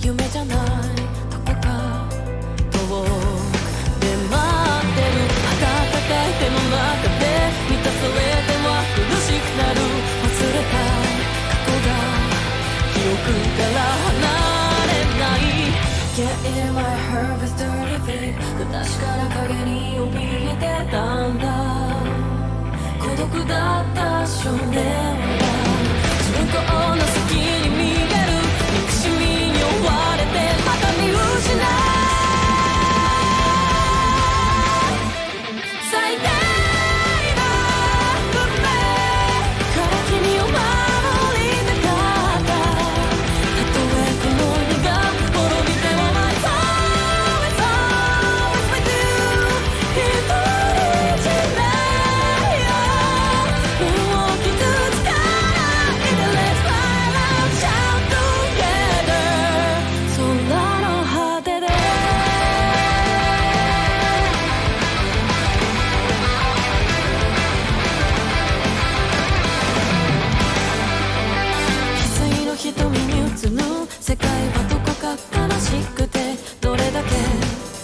夢じゃないどこか遠くで待ってる暖かい手の中で満たされては苦しくなる忘れた過去が記憶から離れない Get in my heart with dirty feet 不確かな影に怯えてたんだ孤独だった少年は順行の先に見える憎しみに追われてまた見失う最低な運命から君を守りたかったたとえこの世が滅びては My soul is always with you 一人じゃないよもう傷つかないで Let's fly out shout together 空の果てで翡翠の瞳に映る世界はどこか悲しくてどれだけ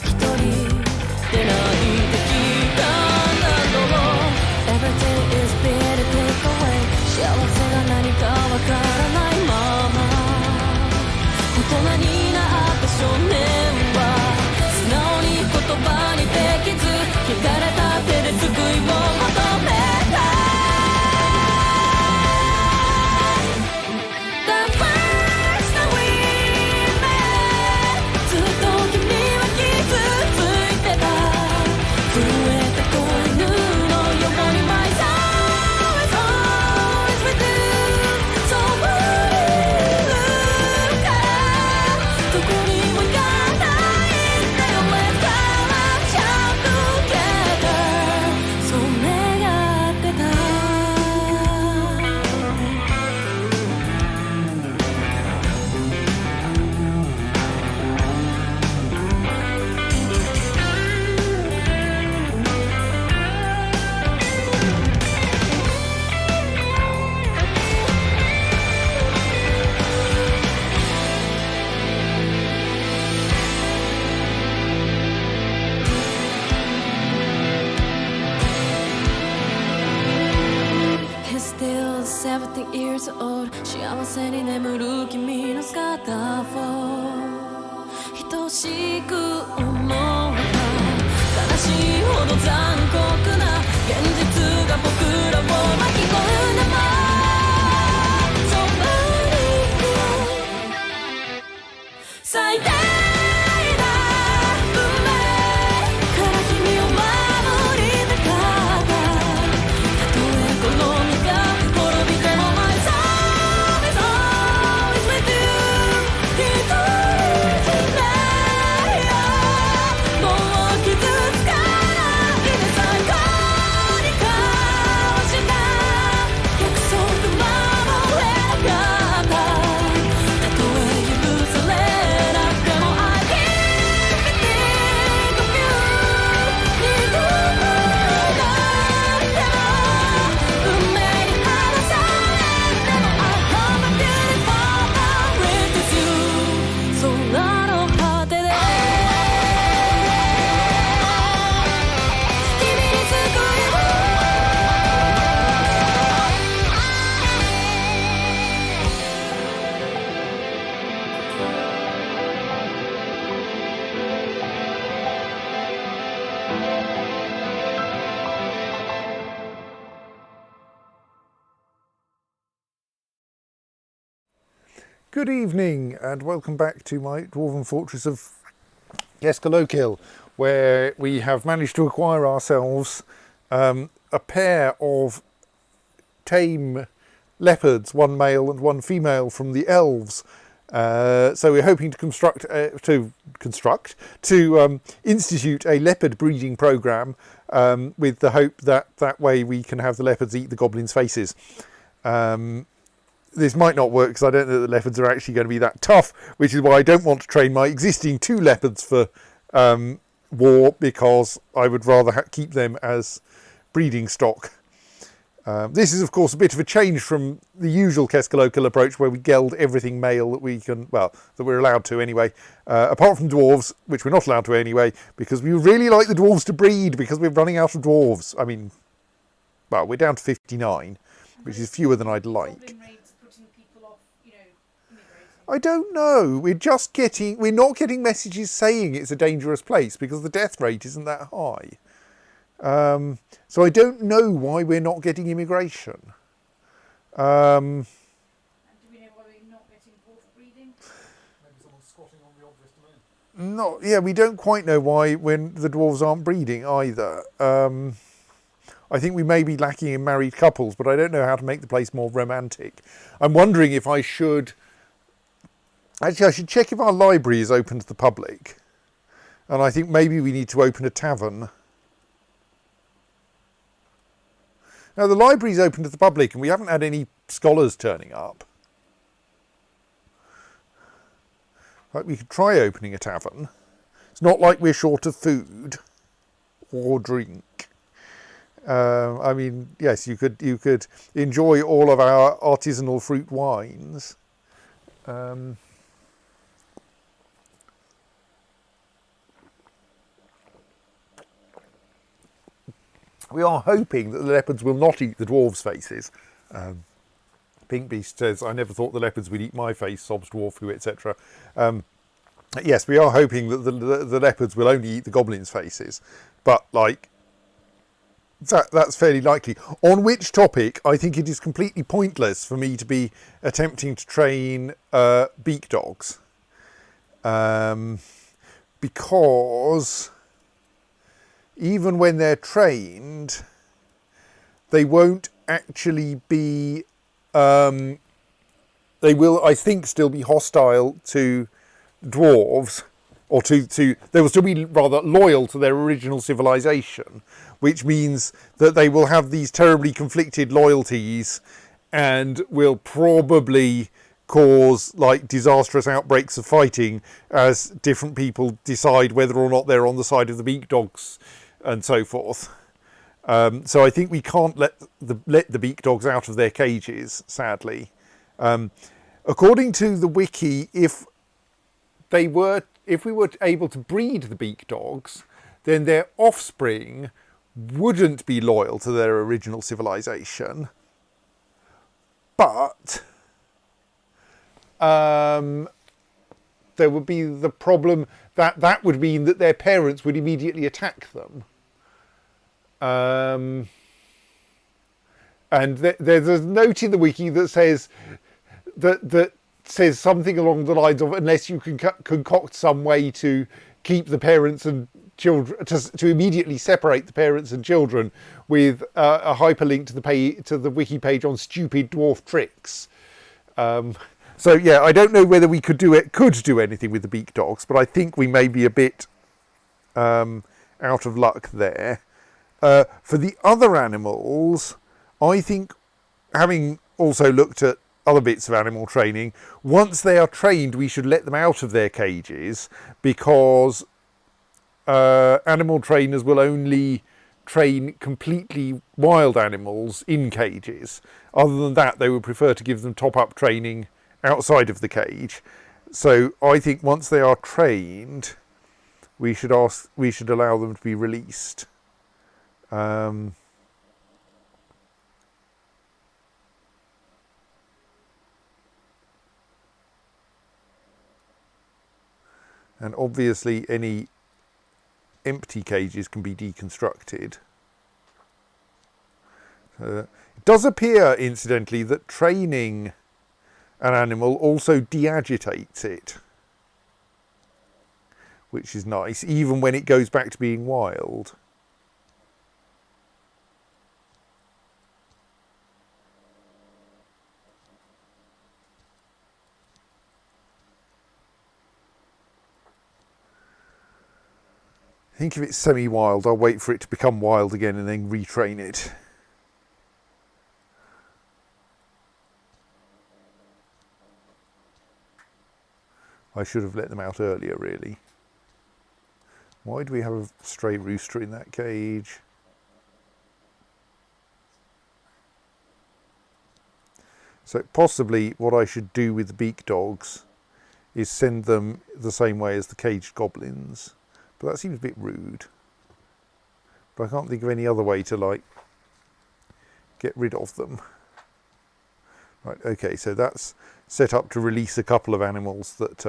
一人で泣いてきたんだろう Everything is better take away 幸せが何かわからないまま大人になった少年は素直に言葉にできず汚れた手で救いを求めた The first time we met ずっと君は傷ついてた震えた子犬の横に My soul is always with you そう降りるからどこにも行かないんだよ Let's fly out shout together そう願ってたHe's still 17 years old 幸せに眠る君の姿を愛しく思う悲しいほど残酷な現実が僕らを巻き込んでも Somebody 最低な運命から君を守りたかったたとえこの世が滅びても My soul is always with you 一人じゃないよもう傷つかないで最高に交わした約束守れなかったたとえ許されなくても I can't think of you 二度となんても運命に離されても I hope I'm beautiful with you 空の果てで君に救いを Good evening and welcome back to my dwarven fortress of Keskalokil, where we have managed to acquire ourselves a pair of tame leopards, one male and one female from the elves. So we're hoping to institute a leopard breeding program with the hope that way we can have the leopards eat the goblins' faces. This might not work because I don't know that the leopards are actually going to be that tough, which is why I don't want to train my existing 2 leopards for war, because I would rather keep them as breeding stock. This is, of course, a bit of a change from the usual Keskalokil approach, where we geld everything male that we can, well, that we're allowed to anyway, apart from dwarves, which we're not allowed to anyway, because we really like the dwarves to breed, because we're running out of dwarves. I mean, well, we're down to 59, which is fewer than I'd like. I don't know. We're not getting messages saying it's a dangerous place, because the death rate isn't that high. So I don't know why we're not getting immigration. And do we know why we're not getting water breeding? Maybe someone's squatting on the obvious domain. Yeah, we don't quite know why when the dwarves aren't breeding either. I think we may be lacking in married couples, but I don't know how to make the place more romantic. I'm wondering if I should... Actually, I should check if our library is open to the public. And I think maybe we need to open a tavern. Now, the library's open to the public, and we haven't had any scholars turning up. Like, we could try opening a tavern. It's not like we're short of food or drink. I mean, yes, you could enjoy all of our artisanal fruit wines. We are hoping that the leopards will not eat the dwarves' faces. Pink Beast says, I never thought the leopards would eat my face, sobs dwarf who, etc. Yes, we are hoping that the leopards will only eat the goblins' faces. But, like, that's fairly likely. On which topic, I think it is completely pointless for me to be attempting to train beak dogs. Because... even when they're trained, they won't actually be, they will, I think, still be hostile to dwarves, or they will still be rather loyal to their original civilization, which means that they will have these terribly conflicted loyalties and will probably cause like disastrous outbreaks of fighting as different people decide whether or not they're on the side of the beak dogs and so forth. So I think we can't let the beak dogs out of their cages, sadly. According to the wiki, if we were able to breed the beak dogs, then their offspring wouldn't be loyal to their original civilization. But there would be the problem that would mean that their parents would immediately attack them. And there's a note in the wiki that says that says something along the lines of, unless you can concoct some way to keep the parents and children, to immediately separate the parents and children, with a hyperlink to the wiki page on stupid dwarf tricks. So yeah, I don't know whether we could do anything with the beak dogs, but I think we may be a bit out of luck there. For the other animals, I think, having also looked at other bits of animal training, once they are trained, we should let them out of their cages, because animal trainers will only train completely wild animals in cages. Other than that, they would prefer to give them top-up training outside of the cage. So I think once they are trained, we should allow them to be released. And obviously any empty cages can be deconstructed. It does appear, incidentally, that training an animal also de-agitates it, which is nice, even when it goes back to being wild. I think if it's semi-wild, I'll wait for it to become wild again and then retrain it. I should have let them out earlier, really. Why do we have a stray rooster in that cage? So possibly what I should do with the beak dogs is send them the same way as the caged goblins. But that seems a bit rude. But I can't think of any other way to, like, get rid of them. Right, okay, so that's set up to release a couple of animals that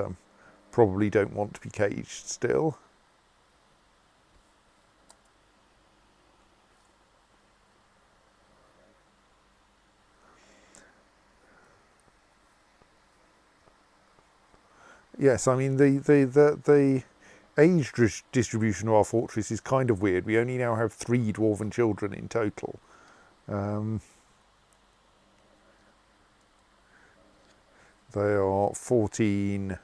probably don't want to be caged still. Yes, I mean the age distribution of our fortress is kind of weird. We only now have 3 dwarven children in total. They are 14,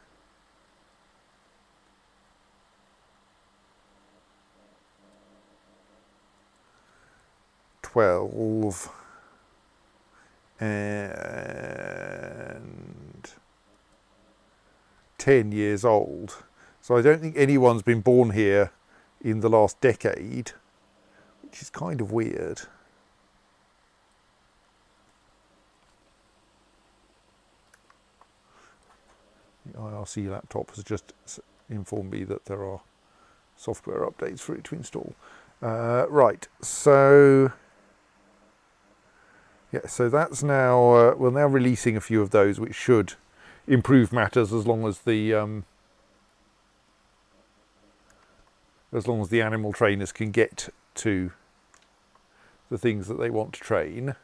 12, and 10 years old. So I don't think anyone's been born here in the last decade, which is kind of weird. The IRC laptop has just informed me that there are software updates for it to install. Right, so yeah, so that's now we're now releasing a few of those, which should improve matters as long as the animal trainers can get to the things that they want to train.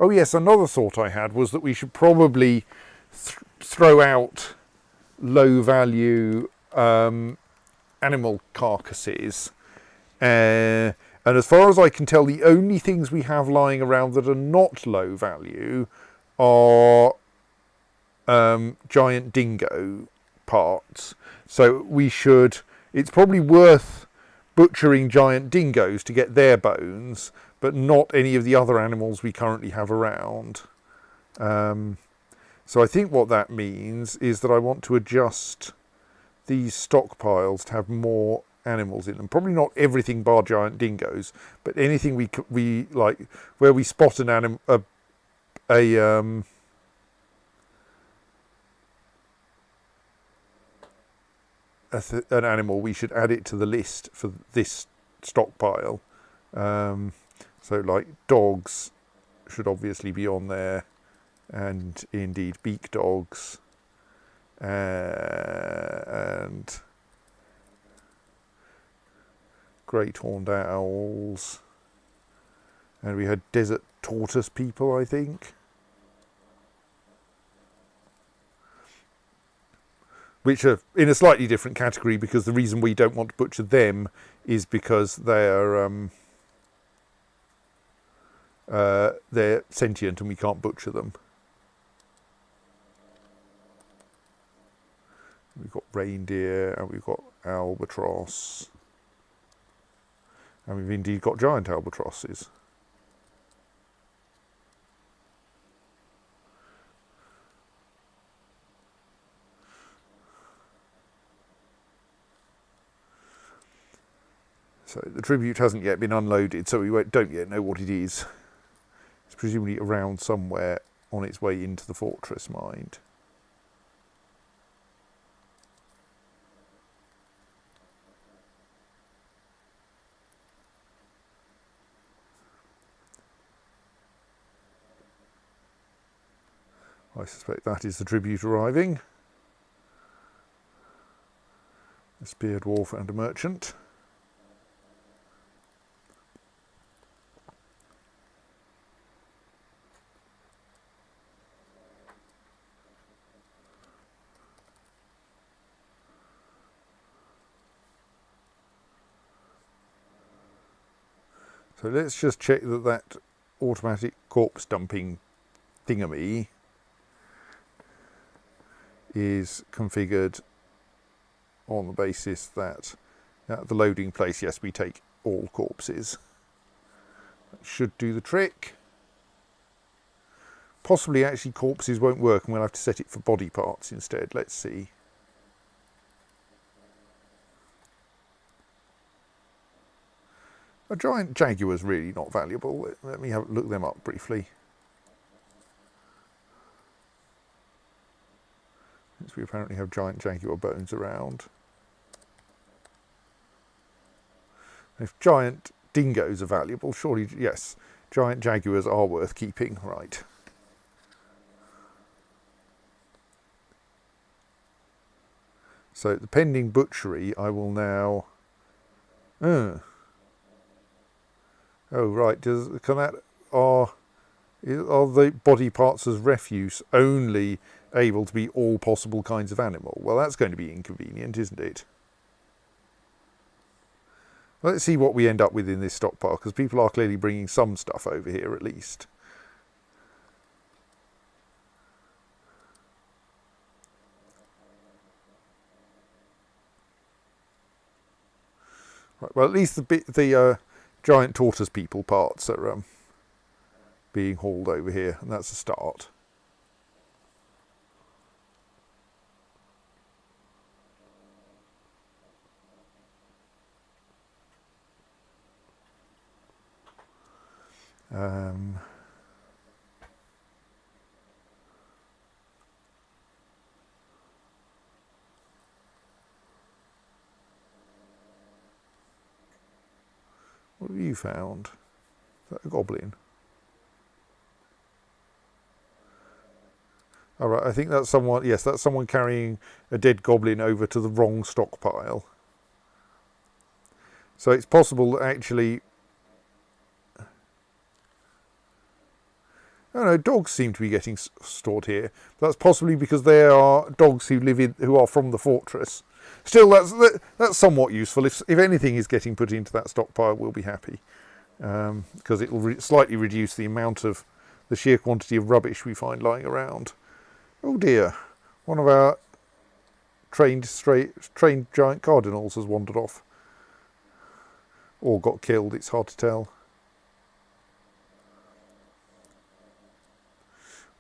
Oh yes, another thought I had was that we should probably throw out low-value animal carcasses. And as far as I can tell, the only things we have lying around that are not low value are giant dingo parts. So we should, it's probably worth butchering giant dingoes to get their bones, but not any of the other animals we currently have around. So I think what that means is that I want to adjust these stockpiles to have more animals in them. Probably not everything bar giant dingoes, but anything we like, where we spot an animal, an animal, we should add it to the list for this stockpile. So like dogs should obviously be on there, and indeed beak dogs, and great horned owls, and we had desert tortoise people, I think, which are in a slightly different category, because the reason we don't want to butcher them is because they're sentient and we can't butcher them. We've got reindeer, and we've got albatross, and we've indeed got giant albatrosses. So the tribute hasn't yet been unloaded, so we don't yet know what it is. It's presumably around somewhere on its way into the fortress, mind. I suspect that is the tribute arriving. A spear dwarf and a merchant. So let's just check that that automatic corpse dumping thingamy is configured on the basis that at the loading place, yes, we take all corpses. That should do the trick. Possibly actually corpses won't work and we'll have to set it for body parts instead. Let's see. A giant jaguar's really not valuable. Let me look them up briefly. Since we apparently have giant jaguar bones around. If giant dingoes are valuable, surely, yes, giant jaguars are worth keeping, right. So the pending butchery, I will now... Oh right, are the body parts as refuse only able to be all possible kinds of animal? Well, that's going to be inconvenient, isn't it? Let's see what we end up with in this stockpile, because people are clearly bringing some stuff over here at least. Right, well, at least the giant tortoise people parts are being hauled over here, and that's a start. What have you found? Is that a goblin? All right, I think that's someone, yes, that's someone carrying a dead goblin over to the wrong stockpile. So it's possible that actually... Oh no, dogs seem to be getting stored here. That's possibly because they are dogs who are from the fortress. Still, that's somewhat useful. If anything is getting put into that stockpile, we'll be happy. Because it will slightly reduce the amount of the sheer quantity of rubbish we find lying around. Oh dear, one of our trained giant cardinals has wandered off. Or got killed, it's hard to tell.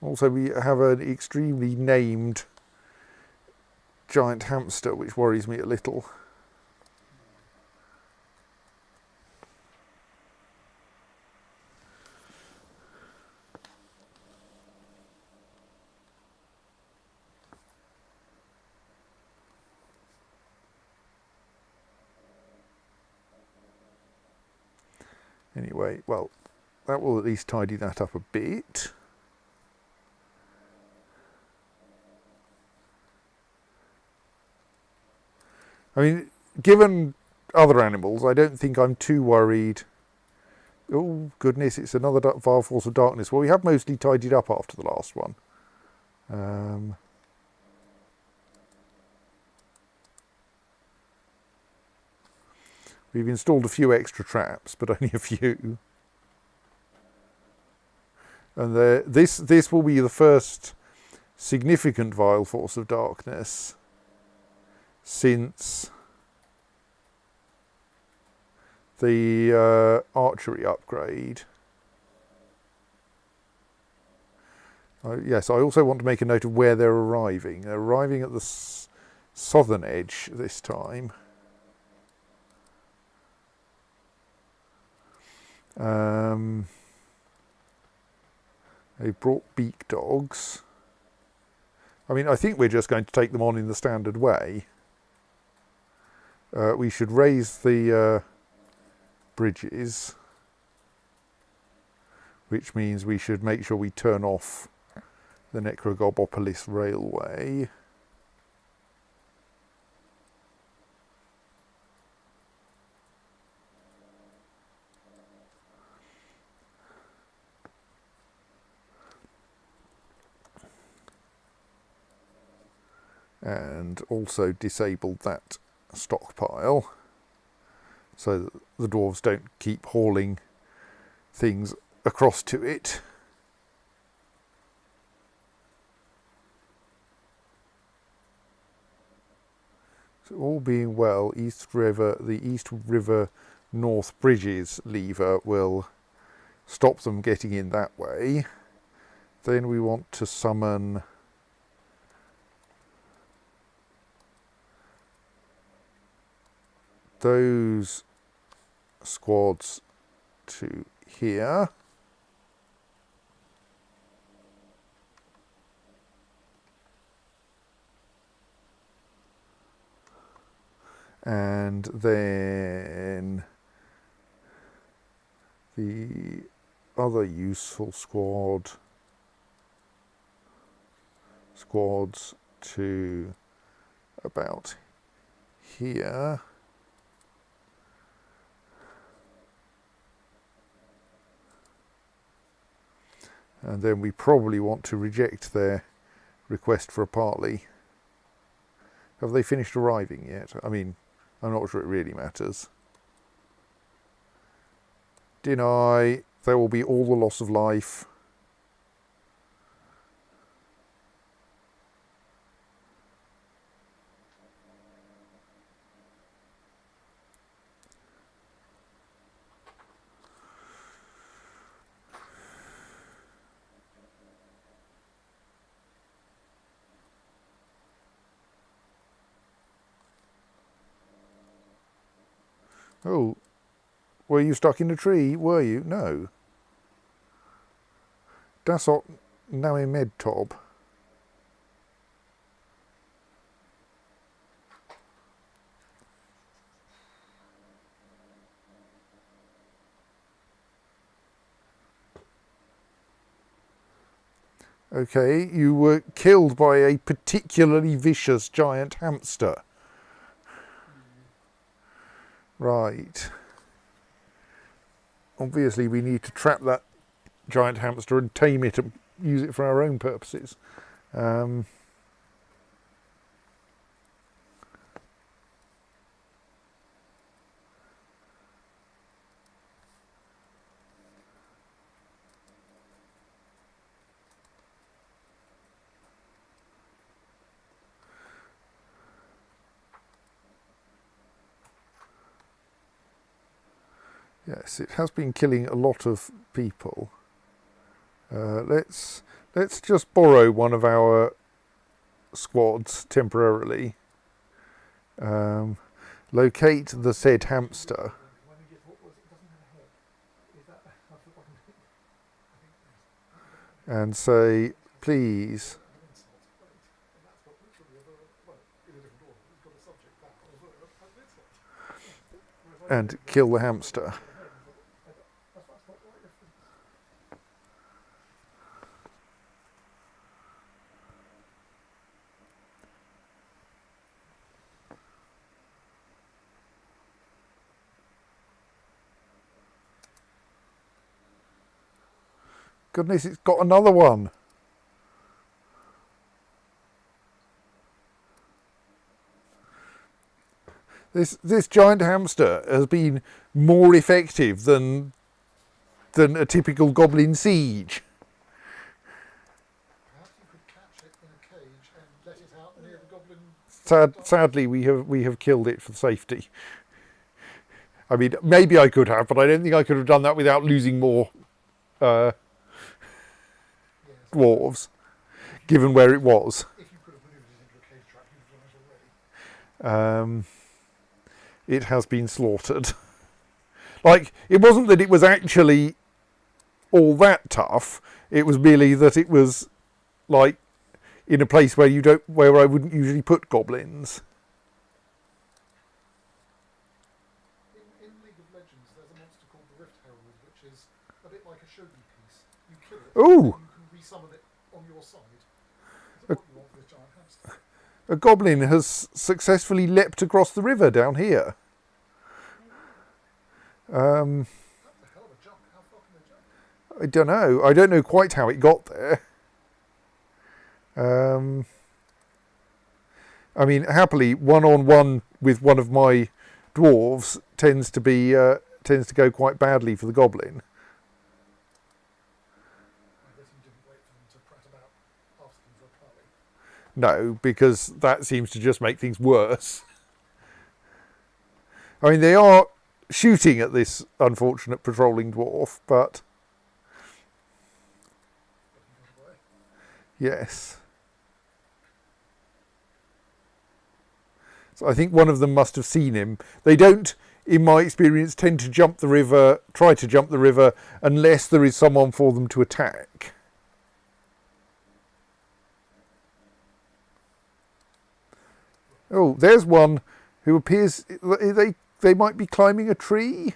Also, we have an extremely named giant hamster, which worries me a little. Anyway, well, that will at least tidy that up a bit. I mean, given other animals, I don't think I'm too worried. Oh, goodness, it's another vile force of darkness. Well, we have mostly tidied up after the last one. We've installed a few extra traps, but only a few. And this will be the first significant vile force of darkness since the archery upgrade. Yes, I also want to make a note of where they're arriving. They're arriving at the southern edge this time. They've brought beak dogs. I mean, I think we're just going to take them on in the standard way. We should raise the bridges, which means we should make sure we turn off the Necrogobopolis railway. And also disabled that stockpile so that the dwarves don't keep hauling things across to it. So all being well, the East River North Bridges lever will stop them getting in that way. Then we want to summon those squads to here. And then the other useful squads to about here. And then we probably want to reject their request for a parley. Have they finished arriving yet? I mean, I'm not sure it really matters. Deny. There will be all the loss of life. Oh, were you stuck in a tree? Were you? No. Das auch naue Medtob. Okay, you were killed by a particularly vicious giant hamster. Right. Obviously we need to trap that giant hamster and tame it and use it for our own purposes. Yes, it has been killing a lot of people. Let's just borrow one of our squads temporarily. Locate the said hamster and say, please. And kill the hamster. Goodness, it's got another one. This giant hamster has been more effective than a typical goblin siege. Perhaps you could catch it in a cage and let it out near the goblin. Sadly, we have killed it for safety. I mean, maybe I could have, but I don't think I could have done that without losing more dwarves, given where it was. If you could have manoeuvred it into a cage trap, you'd have done it already. It has been slaughtered. Like, it wasn't that it was actually all that tough. It was merely that it was, like, in a place where I wouldn't usually put goblins. In League of Legends, there's a monster called the Rift Herald, which is a bit like a shogi piece. You kill it, Ooh. and you can resummon it on your side. Is what you want for this giant hamster. A goblin has successfully leapt across the river down here. That's a hell of a jump. How far can they jump? I don't know. I don't know quite how it got there. I mean, happily, one-on-one with one of my dwarves tends to go quite badly for the goblin. I guess you didn't wait for them to prat about asking for a parley. No, because that seems to just make things worse. I mean, they are shooting at this unfortunate patrolling dwarf, but yes. So I think one of them must have seen him. They don't in my experience, tend to jump the river, try to jump the river, unless there is someone for them to attack. Oh, there's one who appears they might be climbing a tree,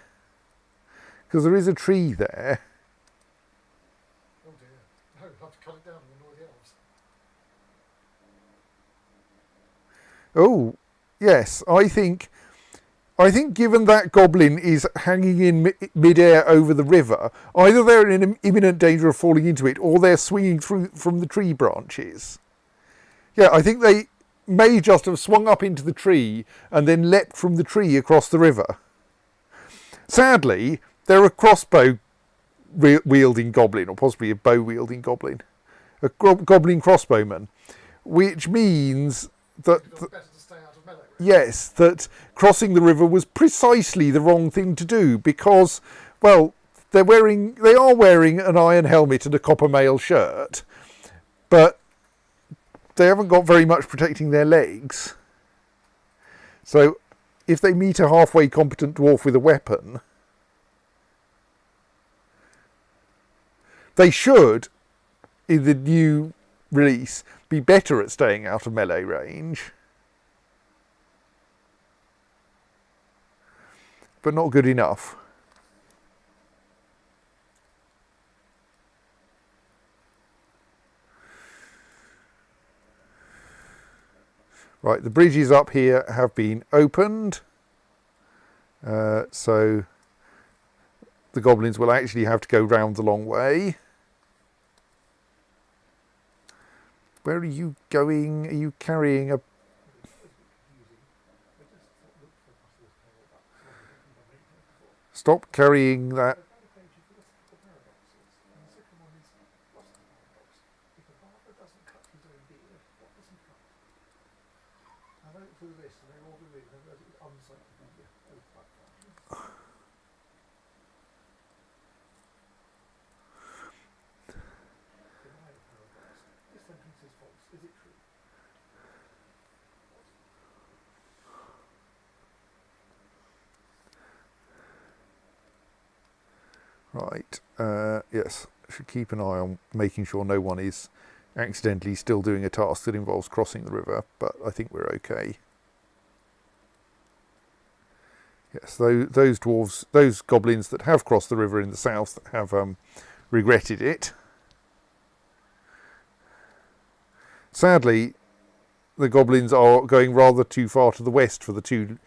because there is a tree there. Oh dear. No, I'll have to cut it down and annoy the elves. Oh, yes, I think given that goblin is hanging in mid-air over the river, either they're in imminent danger of falling into it, or they're swinging through from the tree branches. Yeah, I think they may just have swung up into the tree and then leapt from the tree across the river. Sadly, they're a crossbow wielding goblin, or possibly a bow wielding goblin, a goblin crossbowman, which means that Better to stay out of melee range. yes, that crossing the river was precisely the wrong thing to do, because, well, they are wearing an iron helmet and a copper mail shirt, but they haven't got very much protecting their legs. So if they meet a halfway competent dwarf with a weapon, they should, in the new release, be better at staying out of melee range. But not good enough. Right, the bridges up here have been opened, so the goblins will actually have to go round the long way. Where are you going? Are you carrying a... Stop carrying that. Right, yes, should keep an eye on making sure no one is accidentally still doing a task that involves crossing the river, but I think we're okay. Yes, those dwarves, those goblins that have crossed the river in the south have regretted it. Sadly, the goblins are going rather too far to the west for the two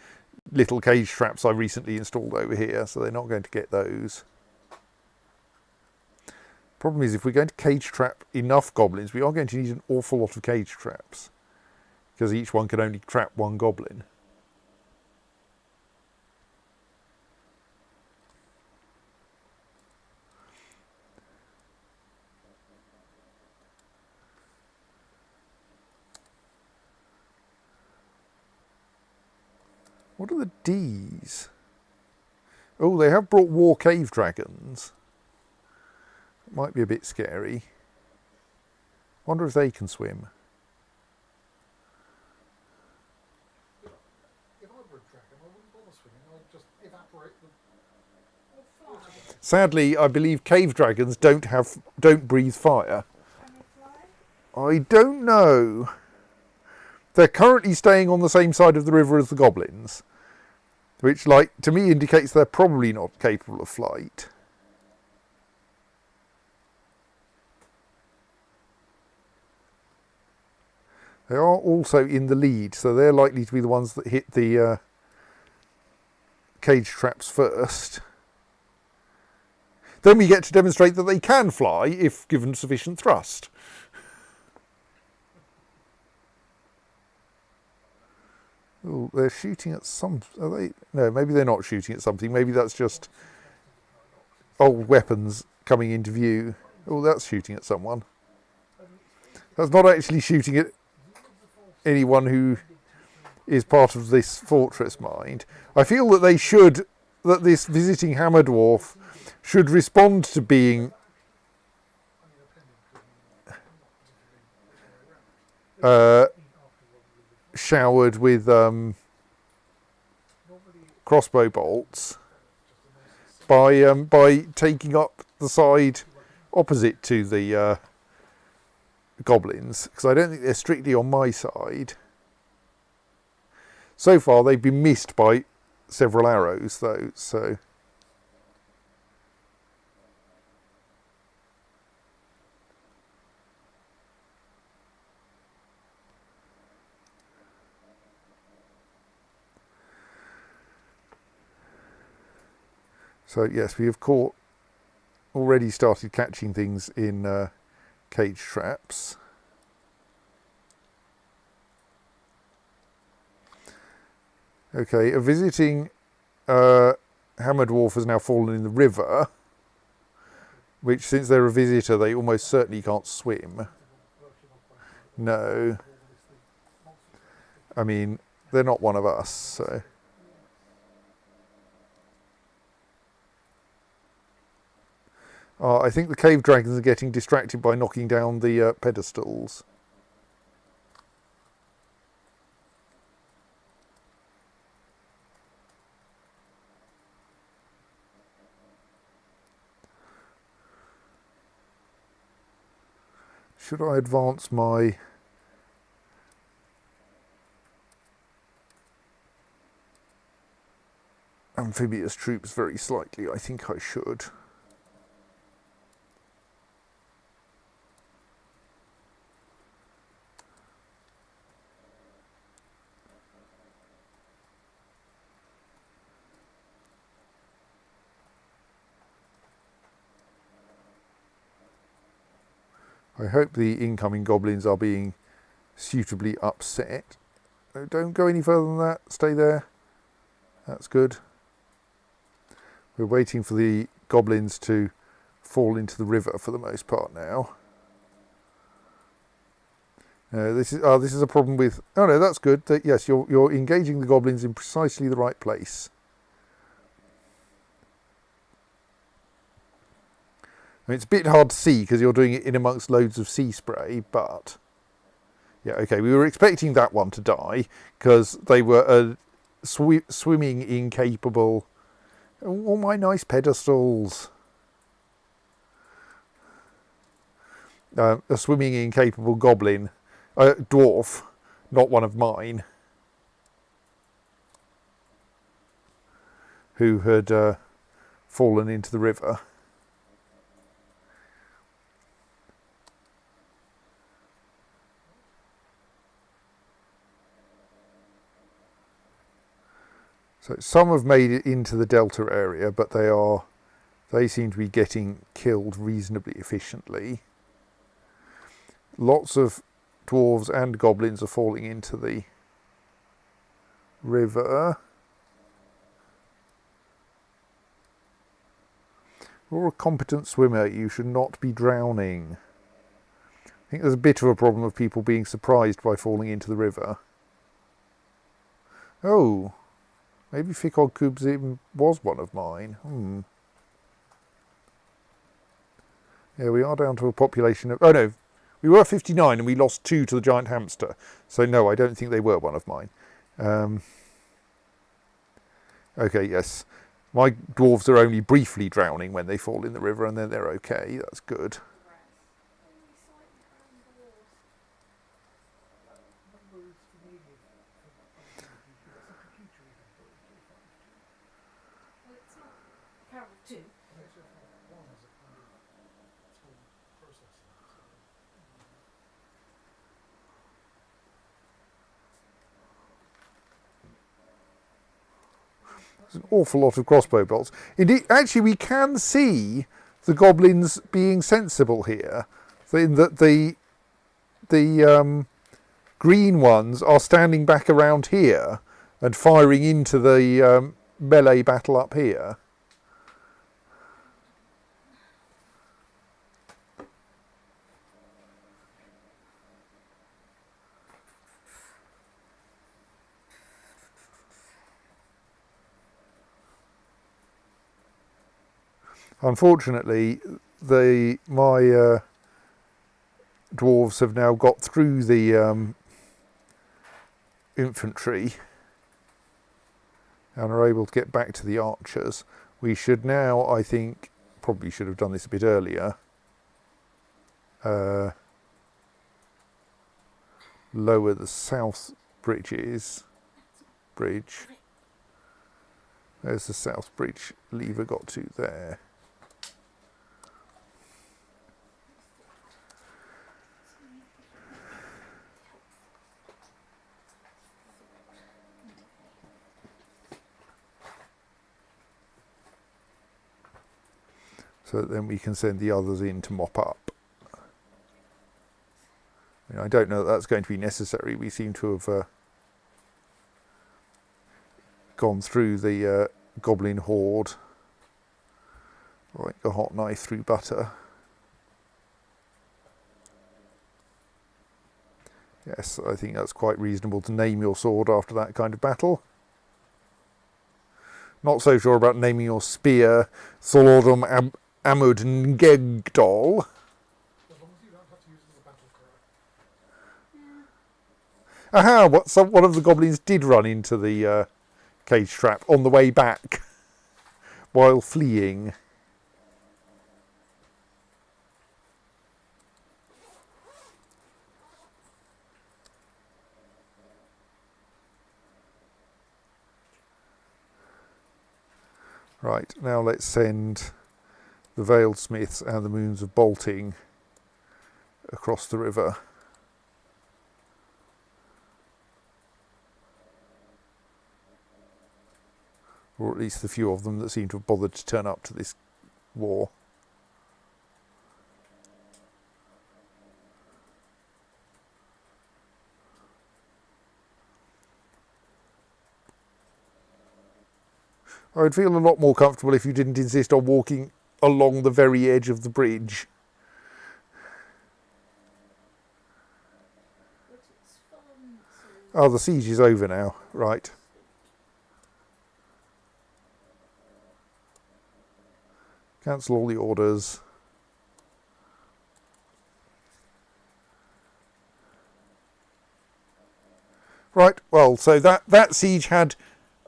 little cage traps I recently installed over here, so they're not going to get those. Problem is, if we're going to cage trap enough goblins, we are going to need an awful lot of cage traps, because each one can only trap one goblin. What are the D's? Oh, they have brought war cave dragons. Might be a bit scary. Wonder if they can swim. If I were a dragon, I wouldn't bother swimming. I'd just evaporate the... Sadly, I believe cave dragons don't breathe fire. I don't know. They're currently staying on the same side of the river as the goblins, which, like, to me indicates they're probably not capable of flight. They are also in the lead, so they're likely to be the ones that hit the cage traps first. Then we get to demonstrate that they can fly if given sufficient thrust. Oh, they're shooting at some... Are they? No, maybe they're not shooting at something. Maybe that's just old weapons coming into view. Oh, that's shooting at someone. That's not actually shooting at anyone who is part of this fortress, mind. I feel that that this visiting hammer dwarf should respond to being showered with crossbow bolts by taking up the side opposite to the goblins, because I don't think they're strictly on my side. So far they've been missed by several arrows though, so yes, we have already started catching things in cage traps. Okay, a visiting hammer dwarf has now fallen in the river, which, since they're a visitor, they almost certainly can't swim. No. I mean, they're not one of us, so... I think the cave dragons are getting distracted by knocking down the pedestals. Should I advance my amphibious troops very slightly? I think I should. I hope the incoming goblins are being suitably upset. Don't go any further than that. Stay there. That's good. We're waiting for the goblins to fall into the river for the most part now. This is a problem with... Oh no, that's good. Yes, you're engaging the goblins in precisely the right place. I mean, it's a bit hard to see because you're doing it in amongst loads of sea spray, but... Yeah, okay, we were expecting that one to die because they were swimming incapable... Oh, my nice pedestals. A swimming incapable goblin, dwarf, not one of mine, who had fallen into the river. So some have made it into the delta area, but they seem to be getting killed reasonably efficiently. Lots of dwarves and goblins are falling into the river. You're a competent swimmer, you should not be drowning. I think there's a bit of a problem of people being surprised by falling into the river. Oh. Maybe Ficod Cubes even was one of mine. Yeah, we are down to a population of... Oh no, we were 59 and we lost 2 to the giant hamster. So no, I don't think they were one of mine. Okay, yes. My dwarves are only briefly drowning when they fall in the river and then they're okay. That's good. An awful lot of crossbow bolts. Indeed, actually, we can see the goblins being sensible here, in that the green ones are standing back around here and firing into the melee battle up here. Unfortunately, my dwarves have now got through the infantry and are able to get back to the archers, we should now, I think, probably should have done this a bit earlier, lower the south bridge. There's the south bridge lever got to there. So that then we can send the others in to mop up. I don't know that that's going to be necessary. We seem to have gone through the goblin horde like a hot knife through butter. Yes, I think that's quite reasonable to name your sword after that kind of battle. Not so sure about naming your spear Tholorum Amud Ngegdol. As long as you don't have to use it as a battle cry. Aha! One of the goblins did run into the cage trap on the way back while fleeing. Right, now let's send the Veiled Smiths and the Moons of Bolting across the river. Or at least the few of them that seem to have bothered to turn up to this war. I would feel a lot more comfortable if you didn't insist on walking along the very edge of the bridge. But it's fun to... Oh, the siege is over now. Right. Cancel all the orders. Right, well, so that siege had,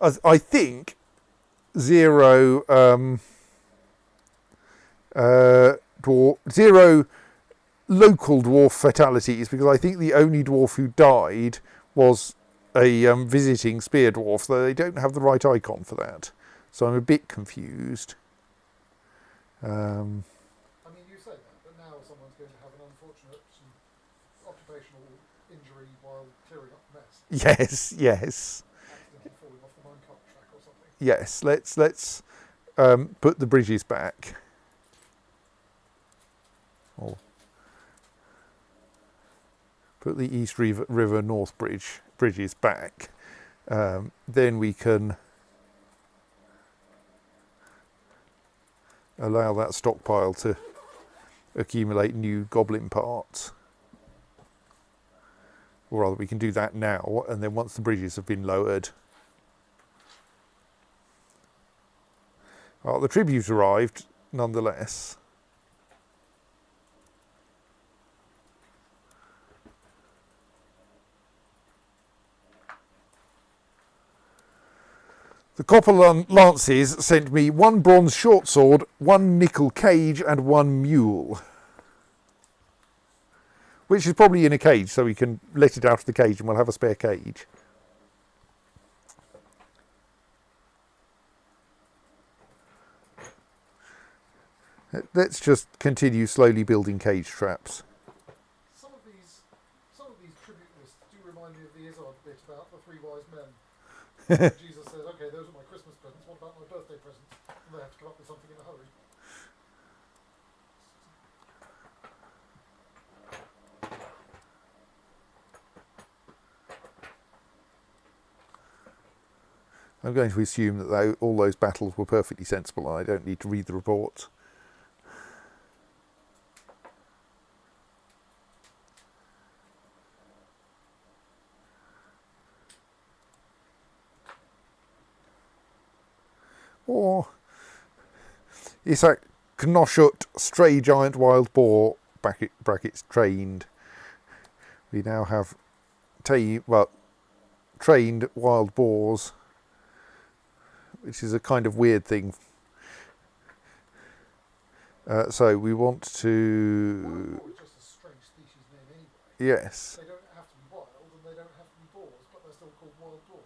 I think, zero zero local dwarf fatalities, because I think the only dwarf who died was a visiting spear dwarf, though they don't have the right icon for that. So I'm a bit confused. I mean, you say that, but now someone's going to have an unfortunate occupational injury while tearing up the mess. Yes, yes. Accidentally falling off the minecart track or something. Yes, let's put the bridges back. Or put the East River North bridges back. Then we can allow that stockpile to accumulate new goblin parts. Or rather, we can do that now, and then once the bridges have been lowered. Well, the tribute arrived, nonetheless. The Copper Lances sent me 1 bronze short sword, 1 nickel cage, and 1 mule. Which is probably in a cage, so we can let it out of the cage and we'll have a spare cage. Let's just continue slowly building cage traps. Some of these tribute lists do remind me of the Izzard bit about the 3 wise men. Jesus says, okay, those are my Christmas presents, what about my birthday presents? And they have to come up with something in a hurry. I'm going to assume that all those battles were perfectly sensible and I don't need to read the reports. Or Isak Knoshut, stray giant wild boar, brackets trained. We now have trained wild boars which is a kind of weird thing. So we want to... It's just a strange species name anyway. Yes. They don't have to be wild and they don't have to be boars, but they're still called wild boars.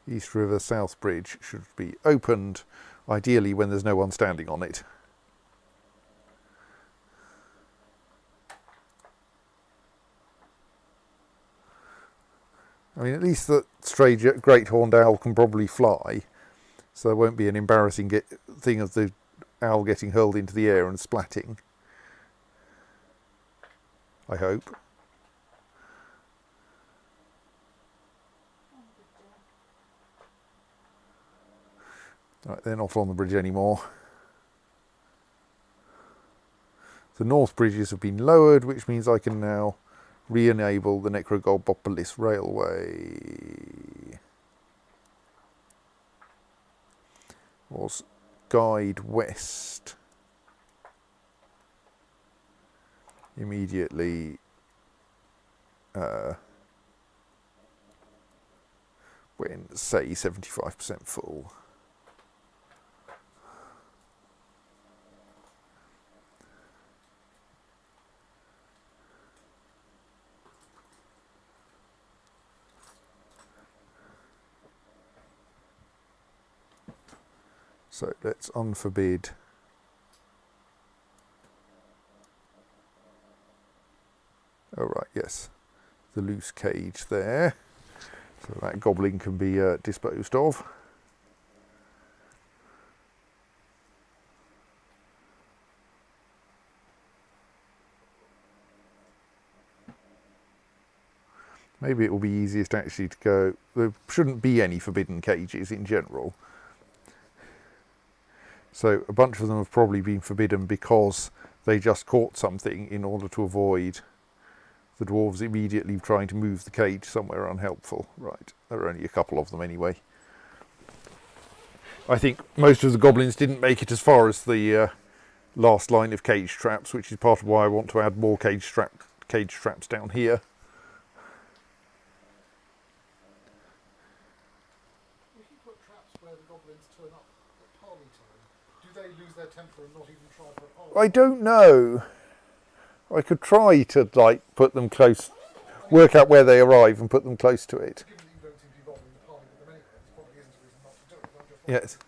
East River South Bridge should be opened, ideally when there's no one standing on it. I mean, at least the stray great horned owl can probably fly, so there won't be an embarrassing thing of the owl getting hurled into the air and splatting. I hope. Right, they're not on the bridge anymore. The north bridges have been lowered, which means I can now re-enable the Necrogolbopolis Railway. Was guide west. Immediately when, say, 75% full. So let's unforbid oh right, yes, the loose cage there, so that goblin can be disposed of. Maybe it will be easiest actually to go, there shouldn't be any forbidden cages in general. So a bunch of them have probably been forbidden because they just caught something in order to avoid the dwarves immediately trying to move the cage somewhere unhelpful. Right, there are only a couple of them anyway. I think most of the goblins didn't make it as far as the last line of cage traps, which is part of why I want to add more cage traps down here. If you put traps where the goblins turn up at parley time, do they lose their temper and not even try for a parley? I don't know. I could try to put them close, work out where they arrive and put them close to it. Given that you don't seem to be bothering the parley with them anyway, there probably isn't a reason not to do it. I'm just wondering. Yes.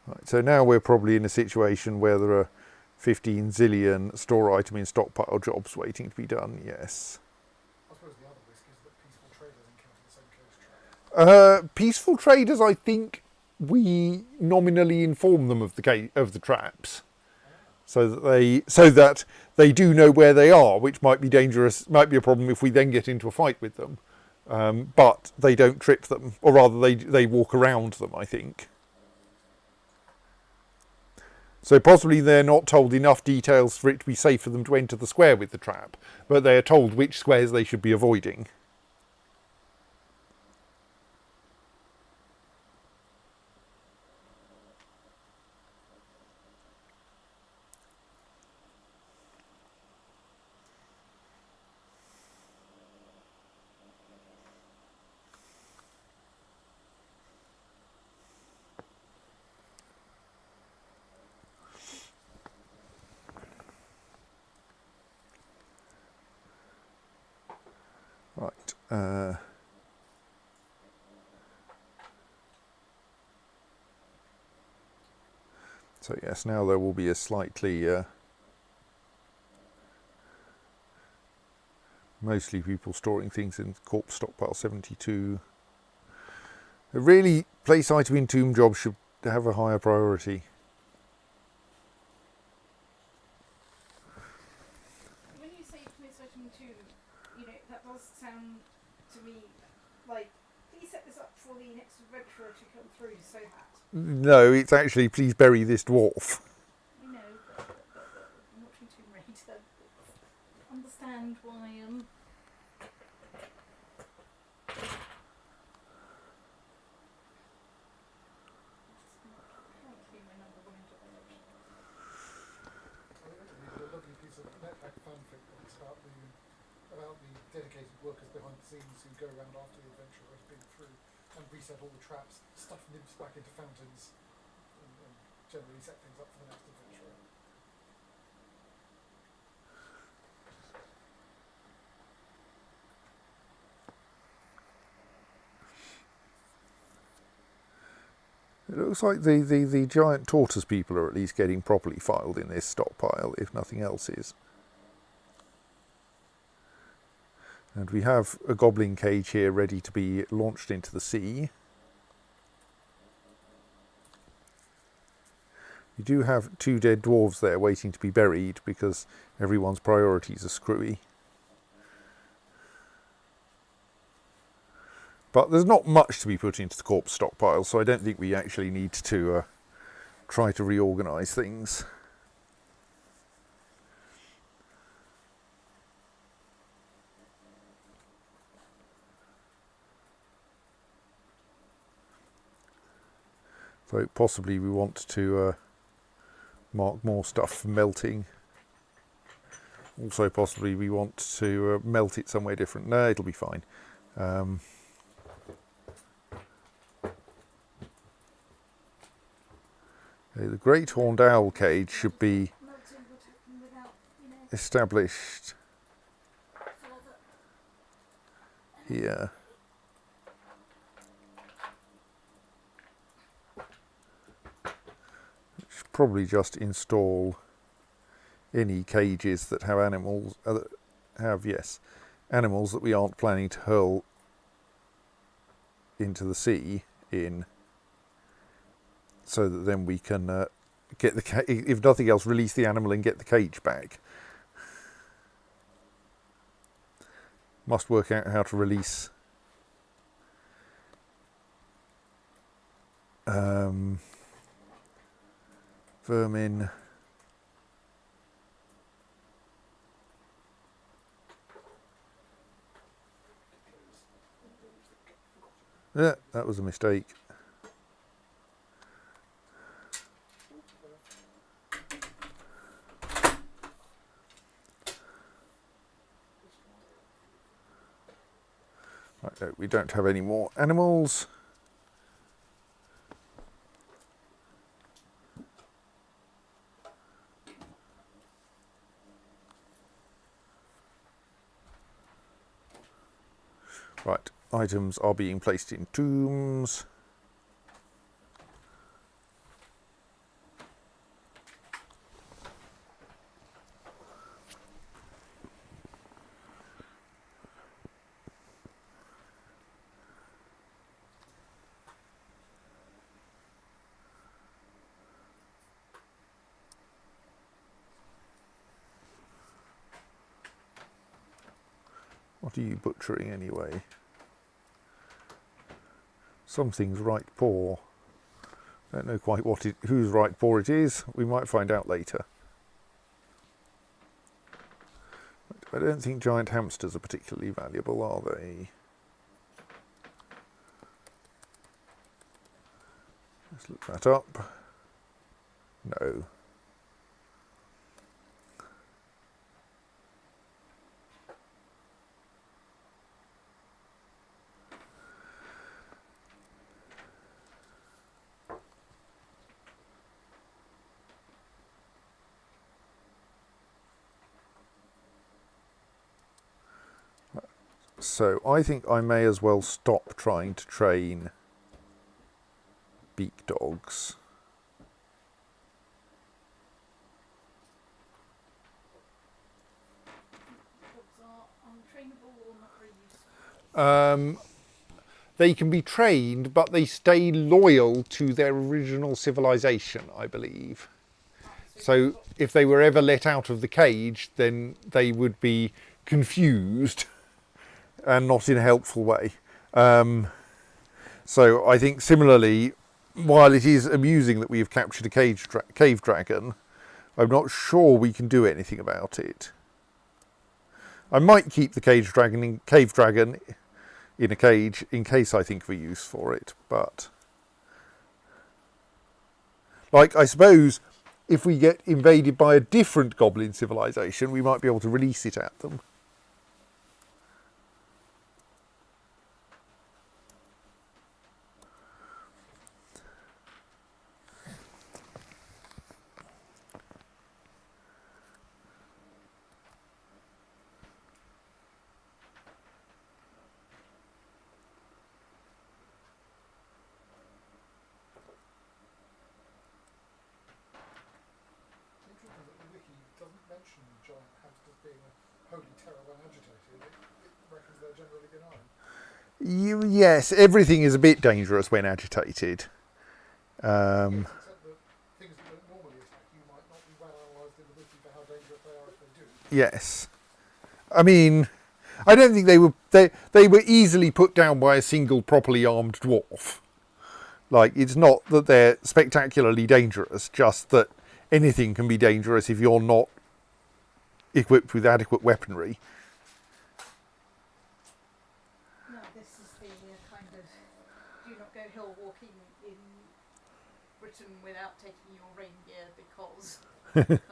Right, so now we're probably in a situation where there are 15 zillion store item in stockpile jobs waiting to be done, yes. I suppose the other risk is that peaceful traders encounter the same cage trap. Peaceful traders, I think we nominally inform them of the traps, so that they do know where they are, which might be dangerous, might be a problem if we then get into a fight with them. But they don't trip them, or rather they walk around them, I think. So possibly they're not told enough details for it to be safe for them to enter the square with the trap, but they are told which squares they should be avoiding. Right. So yes, now there will be a slightly, mostly people storing things in corpse stockpile 72. A really place item in tomb job should have a higher priority. When you say place item 2, that does sound to me like, please set this up for the next adventurer to come through so that. No, it's actually please bury this dwarf. I know, but I'm watching Tomb Raider. Understand why, can't be my number one interpretation. out the dedicated workers behind the scenes who go around after the adventurer has been through and reset all the traps, stuff nymphs back into fountains, and generally set things up for the next adventurer. It looks like the giant tortoise people are at least getting properly filed in this stockpile, if nothing else is. And we have a goblin cage here ready to be launched into the sea. We do have 2 dead dwarves there waiting to be buried because everyone's priorities are screwy. But there's not much to be put into the corpse stockpile, so I don't think we actually need to try to reorganise things. So possibly we want to mark more stuff for melting. Also possibly we want to melt it somewhere different. No, it'll be fine. The great horned owl cage should be Melting would happen without, established further. here. Should probably just install any cages that have animals animals that we aren't planning to hurl into the sea in, so that then we can get the if nothing else, release the animal and get the cage back. Must work out how to release vermin. Yeah, that was a mistake. Right, no, we don't have any more animals. Right, items are being placed in tombs. What are you butchering anyway? Something's right paw. Don't know quite whose right paw it is. We might find out later. I don't think giant hamsters are particularly valuable, are they? Let's look that up. No. So I think I may as well stop trying to train beak dogs. Dogs are untrainable or not very useful. They can be trained, but they stay loyal to their original civilization, I believe. So if they were ever let out of the cage, then they would be confused and not in a helpful way. So I think similarly, while it is amusing that we have captured a cave dragon, I'm not sure we can do anything about it. I might keep the cave dragon in a cage in case I think of a use for it, but like, I suppose if we get invaded by a different goblin civilization, we might be able to release it at them. being a holy terror when agitated, it reckons they're generally benign. Yes, everything is a bit dangerous when agitated. Yes, except that things that don't normally attack you might not be well analysed individually for how dangerous they are if they do. Yes. I mean, I don't think they were easily put down by a single properly armed dwarf. Like, it's not that they're spectacularly dangerous, just that anything can be dangerous if you're not equipped with adequate weaponry. No, this is the kind of do not go hill walking in Britain without taking your rain gear because kind of thing.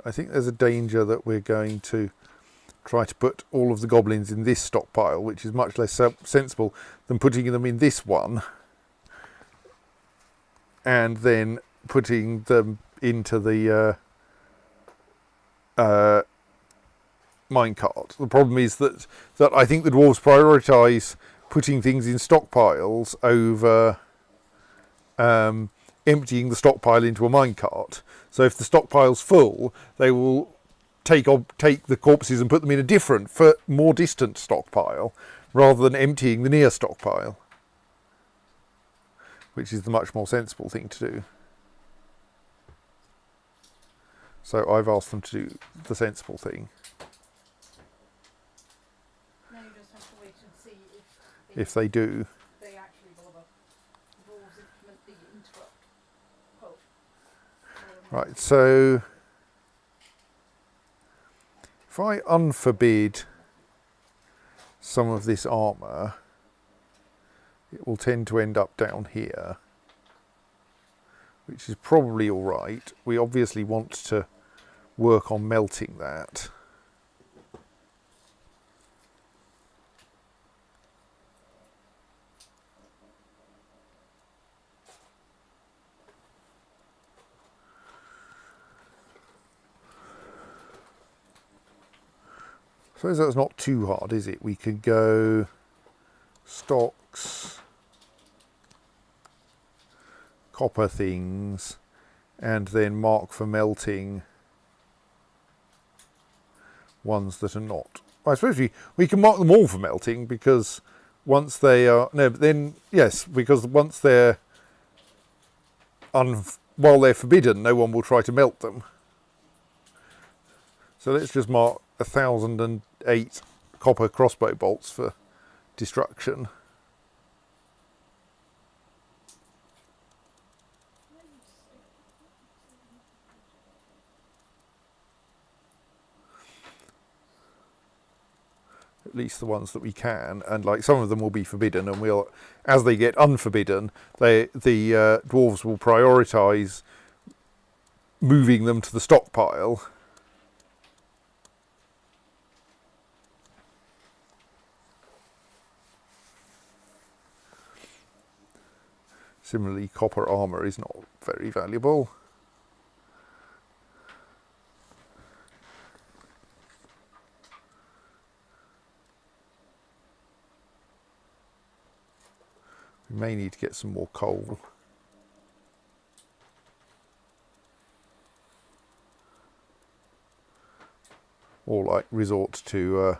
I think there's a danger that we're going to try to put all of the goblins in this stockpile, which is much less sensible than putting them in this one and then putting them into the minecart. The problem is that I think the dwarves prioritise putting things in stockpiles over emptying the stockpile into a minecart. So if the stockpile's full, they will take the corpses and put them in a different, more distant stockpile, rather than emptying the near stockpile, which is the much more sensible thing to do. So I've asked them to do the sensible thing. Now you just have to wait and see If they do. they actually bother. Dwarves implement the interrupt. Right, so if I unforbid some of this armour, it will tend to end up down here, which is probably all right. We obviously want to work on melting that. I suppose that's not too hard, is it? We could go stocks, copper things, and then mark for melting ones that are not. I suppose we can mark them all for melting, because once they are... No, but then, yes, because once they're... while they're forbidden, no one will try to melt them. So let's just mark 1,008 copper crossbow bolts for destruction. At least the ones that we can, and like some of them will be forbidden, and we'll, as they get unforbidden, the dwarves will prioritise moving them to the stockpile. Similarly, copper armour is not very valuable. We may need to get some more coal. Or like resort to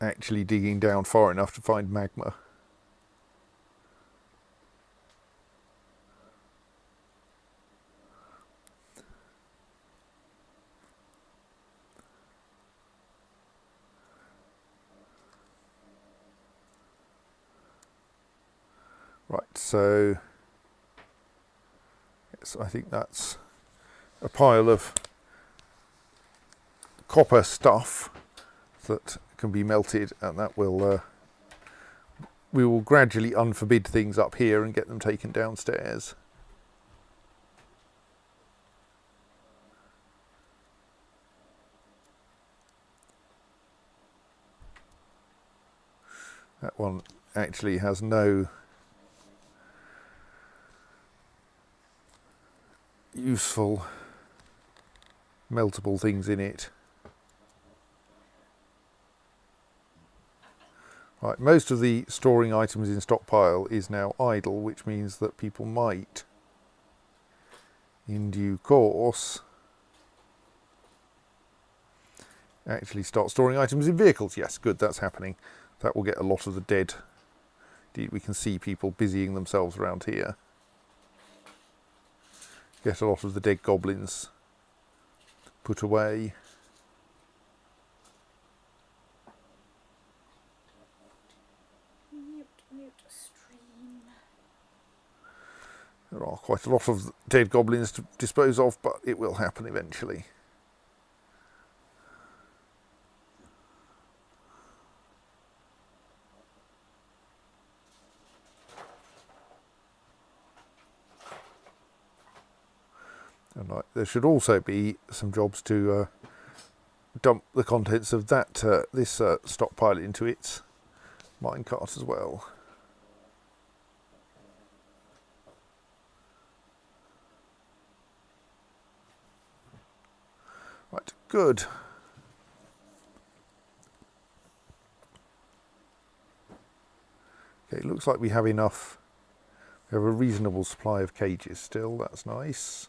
actually digging down far enough to find magma. Right, so yes, I think that's a pile of copper stuff that can be melted, and that will we will gradually unforbid things up here and get them taken downstairs. That one actually has no useful meltable things in it. Right, most of the storing items in stockpile is now idle, which means that people might, in due course, actually start storing items in vehicles. Yes, good, that's happening. That will get a lot of the dead. Indeed, we can see people busying themselves around here. Get a lot of the dead goblins put away. Mute stream. There are quite a lot of dead goblins to dispose of, but it will happen eventually. And there should also be some jobs to dump the contents of that this stockpile into its minecart as well. Right, good. Okay, it looks like we have enough. We have a reasonable supply of cages still, that's nice.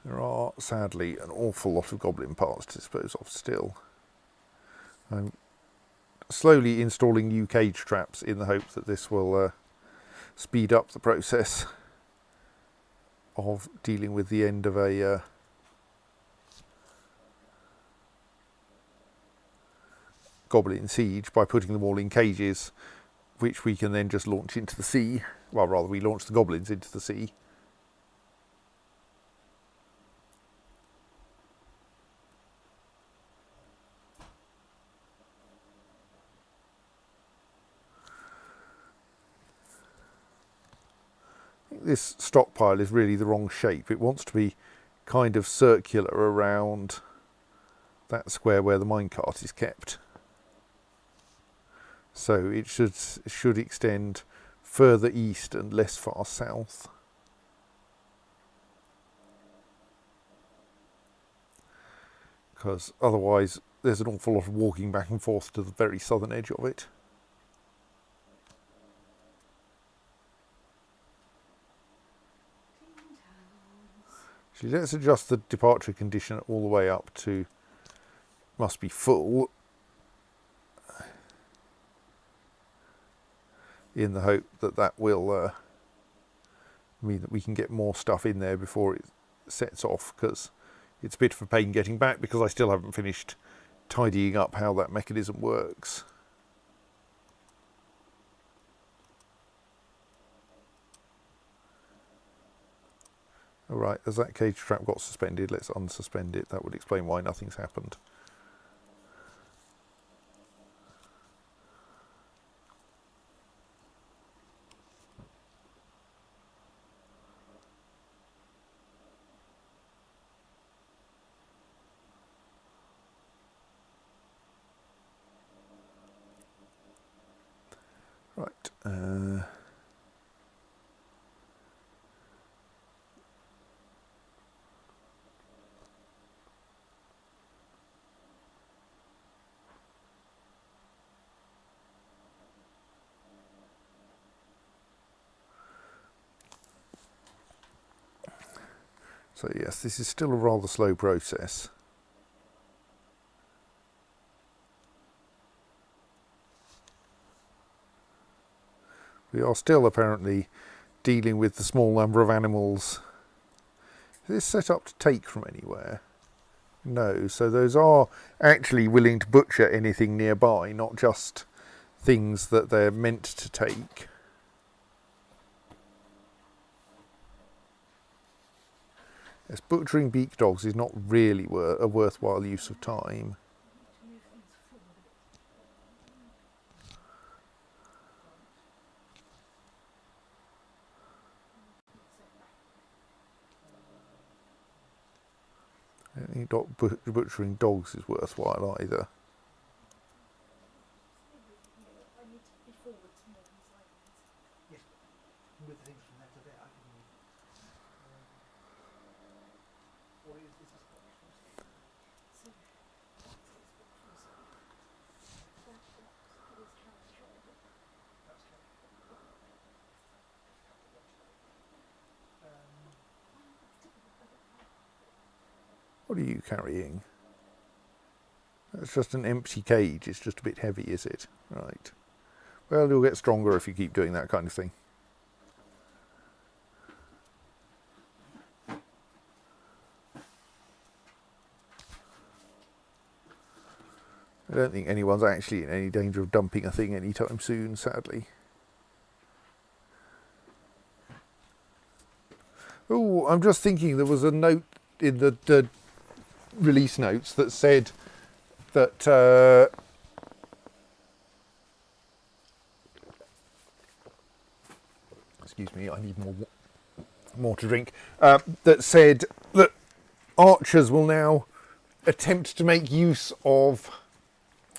There are, sadly, an awful lot of goblin parts to dispose of still. I'm slowly installing new cage traps in the hope that this will speed up the process of dealing with the end of a goblin siege by putting them all in cages, which we can then just launch into the sea. Well, rather, we launch the goblins into the sea. This stockpile is really the wrong shape. It wants to be kind of circular around that square where the minecart is kept. So it should extend further east and less far south. Because otherwise there's an awful lot of walking back and forth to the very southern edge of it. Actually, let's adjust the departure condition all the way up to must be full, in the hope that that will mean that we can get more stuff in there before it sets off, because it's a bit of a pain getting back because I still haven't finished tidying up how that mechanism works. Alright, as that cage trap got suspended, let's unsuspend it. That would explain why nothing's happened. Right. So yes, this is still a rather slow process. We are still apparently dealing with the small number of animals. Is this set up to take from anywhere? No, so those are actually willing to butcher anything nearby, not just things that they're meant to take. Yes, butchering beak dogs is not really a worthwhile use of time. I don't think butchering dogs is worthwhile either. I need to be forwards more than sideways. Yes, with the things from there to there, I can move. Or is this a spot? So, that box is carriage over. That's okay. What are you carrying? That's just an empty cage. It's just a bit heavy, is it? Right. Well, you'll get stronger if you keep doing that kind of thing. I don't think anyone's actually in any danger of dumping a thing anytime soon, sadly. Oh, I'm just thinking there was a note in the release notes that said that excuse me, I need more to drink. That said that archers will now attempt to make use of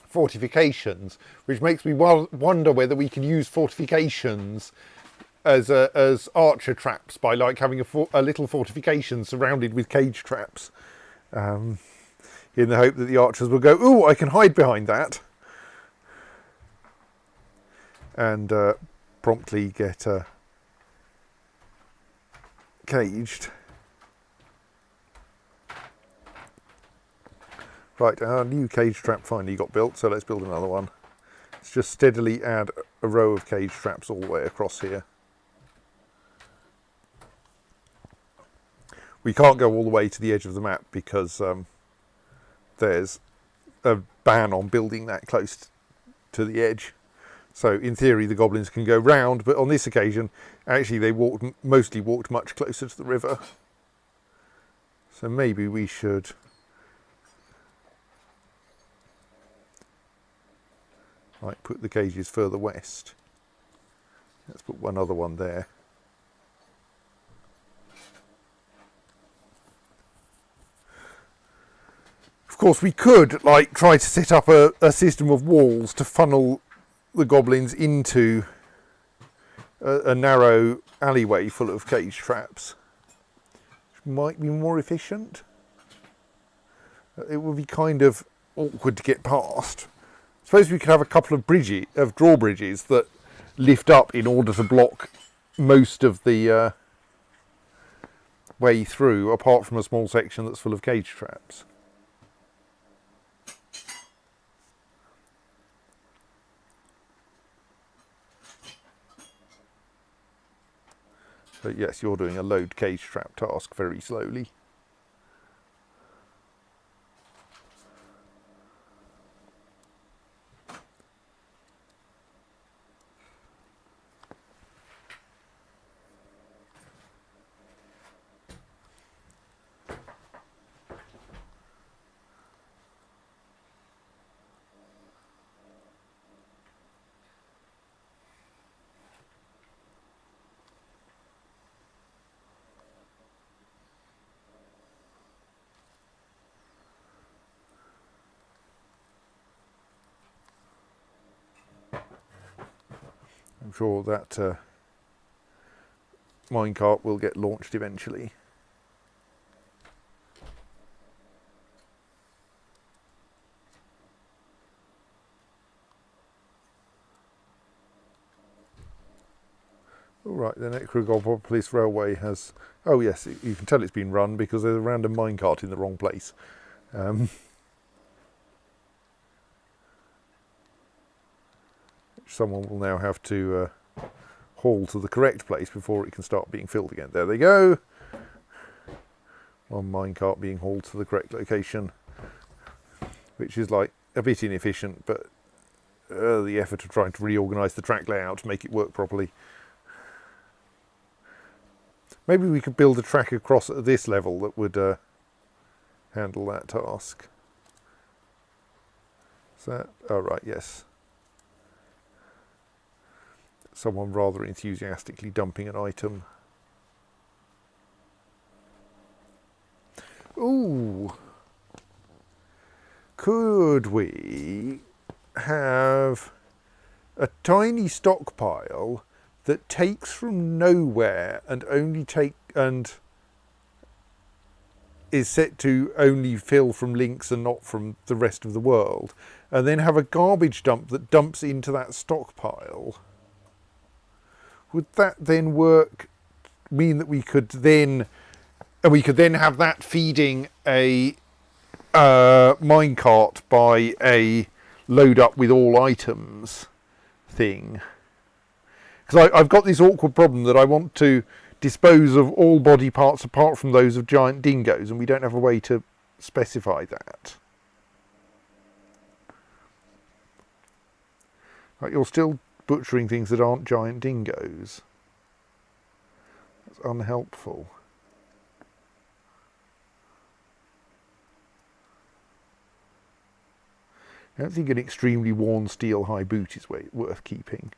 fortifications, which makes me wonder whether we can use fortifications as archer traps by like having a little fortification surrounded with cage traps, in the hope that the archers will go, "Ooh, I can hide behind that," and promptly get caged. Right, our new cage trap finally got built, so let's build another one. Let's just steadily add a row of cage traps all the way across here. We can't go all the way to the edge of the map because there's a ban on building that close to the edge. So in theory the goblins can go round, but on this occasion actually they mostly walked much closer to the river. So maybe we should put the cages further west. Let's put one other one there. Of course, we could try to set up a system of walls to funnel the goblins into a narrow alleyway full of cage traps, which might be more efficient. It would be kind of awkward to get past. Suppose we could have a couple of drawbridges that lift up in order to block most of the way through, apart from a small section that's full of cage traps. But yes, you're doing a load cage trap task very slowly. I'm sure that minecart will get launched eventually. All right, the Necrogopolis Railway has... Oh yes, you can tell it's been run because there's a random minecart in the wrong place. Someone will now have to haul to the correct place before it can start being filled again. There they go. One minecart being hauled to the correct location, which is a bit inefficient, but the effort of trying to reorganise the track layout to make it work properly. Maybe we could build a track across at this level that would handle that task. Is that... Oh right, yes. Someone rather enthusiastically dumping an item. Ooh. Could we have a tiny stockpile that takes from nowhere and is set to only fill from links and not from the rest of the world, and then have a garbage dump that dumps into that stockpile? Would that then mean that we could then have that feeding a minecart by a load up with all items thing? Because I've got this awkward problem that I want to dispose of all body parts apart from those of giant dingoes, and we don't have a way to specify that. Like, you're still butchering things that aren't giant dingoes. That's unhelpful. I don't think an extremely worn steel high boot is worth keeping.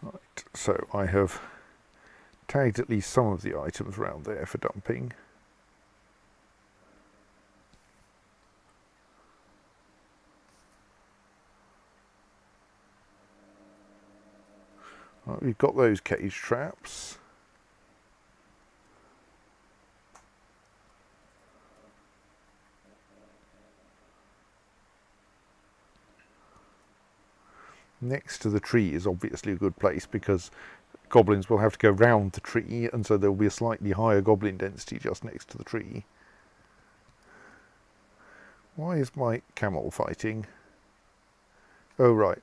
Right, so I have tagged at least some of the items around there for dumping. Right, we've got those cage traps. Next to the tree is obviously a good place because goblins will have to go round the tree, and so there will be a slightly higher goblin density just next to the tree. Why is my camel fighting? Oh, right.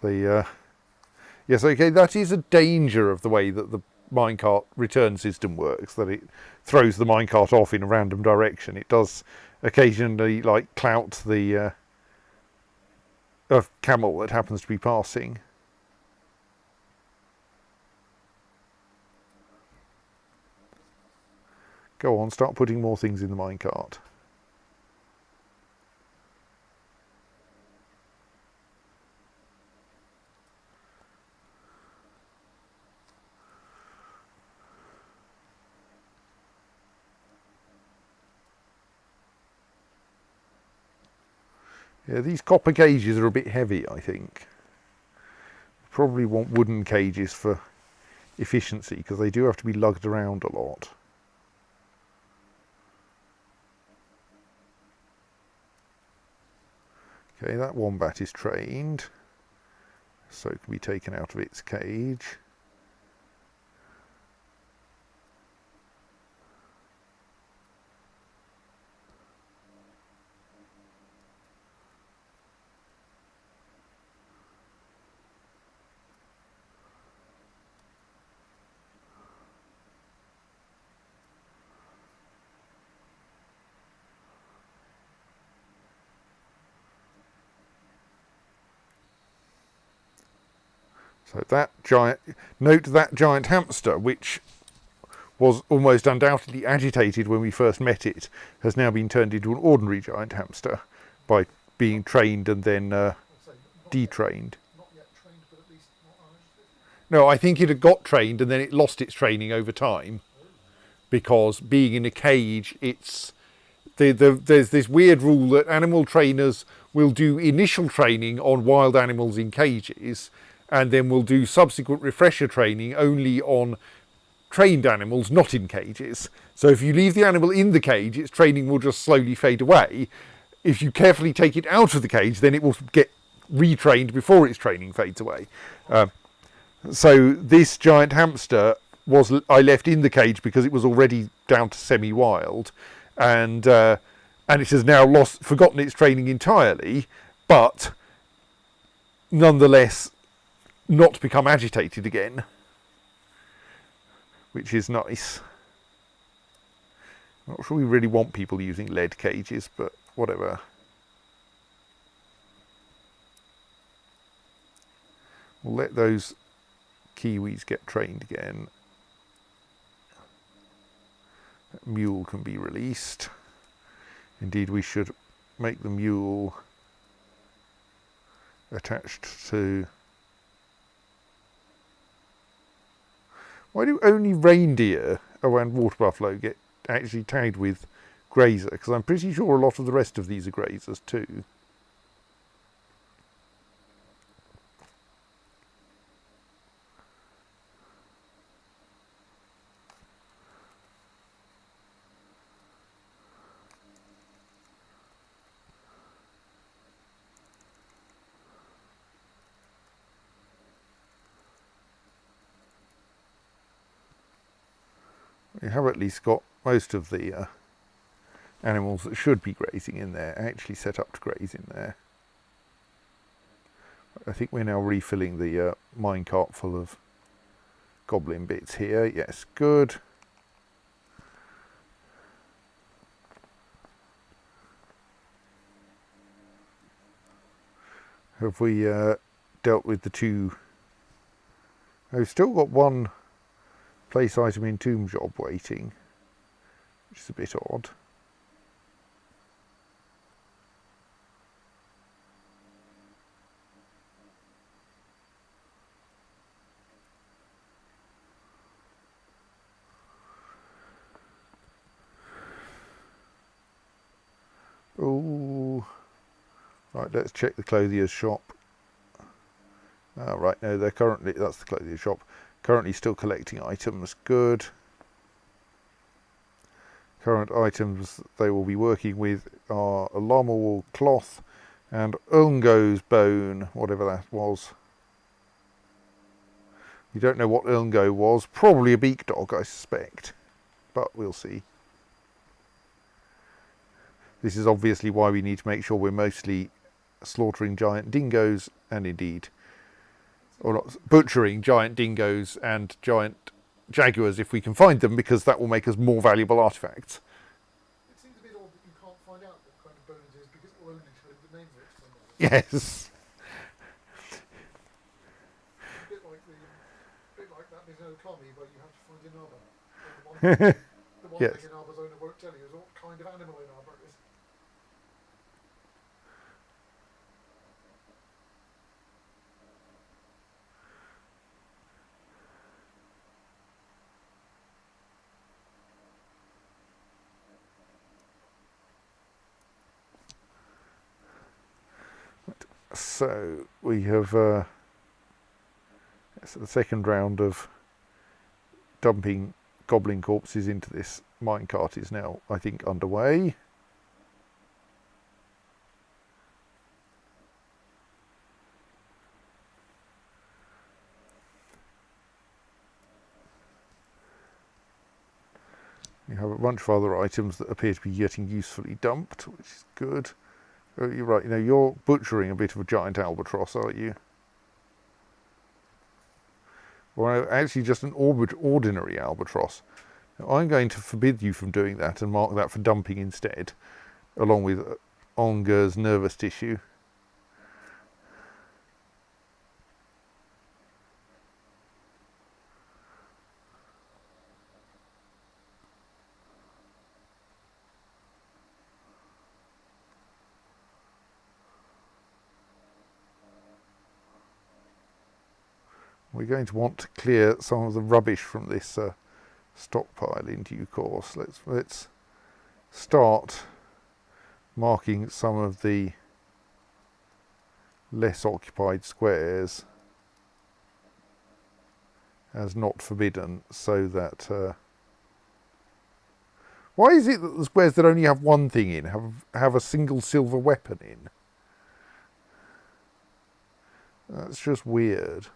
Yes, okay, that is a danger of the way that the minecart return system works, that it throws the minecart off in a random direction. It does occasionally, like, clout the a camel that happens to be passing. Go on, start putting more things in the minecart. Yeah, these copper cages are a bit heavy, I think. Probably want wooden cages for efficiency, because they do have to be lugged around a lot. Okay, that wombat is trained, so it can be taken out of its cage. So note that giant hamster, which was almost undoubtedly agitated when we first met it, has now been turned into an ordinary giant hamster by being trained and then detrained. Not yet trained, but at least not agitated. No, I think it had got trained and then it lost its training over time, because being in a cage, there's this weird rule that animal trainers will do initial training on wild animals in cages, and then will do subsequent refresher training only on trained animals not in cages. So if you leave the animal in the cage, its training will just slowly fade away. If you carefully take it out of the cage, then it will get retrained before its training fades away. So this giant hamster I left in the cage because it was already down to semi-wild, and it has now forgotten its training entirely, but nonetheless not become agitated again, which is nice. I'm not sure we really want people using lead cages, but whatever. We'll let those kiwis get trained again. That mule can be released. Indeed, we should make the mule attached to... Why do only reindeer around water buffalo get actually tagged with grazer? Because I'm pretty sure a lot of the rest of these are grazers too. We have at least got most of the animals that should be grazing in there actually set up to graze in there. I think we're now refilling the minecart full of goblin bits here. Yes, good. Have we dealt with the two? I've still got one place item in tomb job waiting, which is a bit odd. Oh, right, let's check the clothier's shop. Right, no, they're currently, that's the clothier's shop, currently still collecting items. Good. Current items they will be working with are a llama wool cloth and Ulngo's bone, whatever that was. We don't know what Ulngo was, probably a beak dog I suspect, but we'll see. This is obviously why we need to make sure we're mostly slaughtering giant dingoes and indeed, or not, butchering giant dingoes and giant jaguars if we can find them, because that will make us more valuable artifacts. It seems a bit odd that you can't find out what kind of bone it is because it will only show the name of it somewhere. Yes. A bit like that Mizuno Kami where you have to find Inaba. The one Yes. thing Inaba's owner won't tell you is what kind of animal Inaba is. So we have so the second round of dumping goblin corpses into this minecart is now, I think, underway. You have a bunch of other items that appear to be getting usefully dumped, which is good. Oh, you're right, you know, you're butchering a bit of a giant albatross, aren't you? Or actually just an ordinary albatross. Now, I'm going to forbid you from doing that and mark that for dumping instead, along with Onger's nervous tissue. We're going to want to clear some of the rubbish from this stockpile in due course. Let's start marking some of the less occupied squares as not forbidden, so that why is it that the squares that only have one thing in have a single silver weapon in? That's just weird.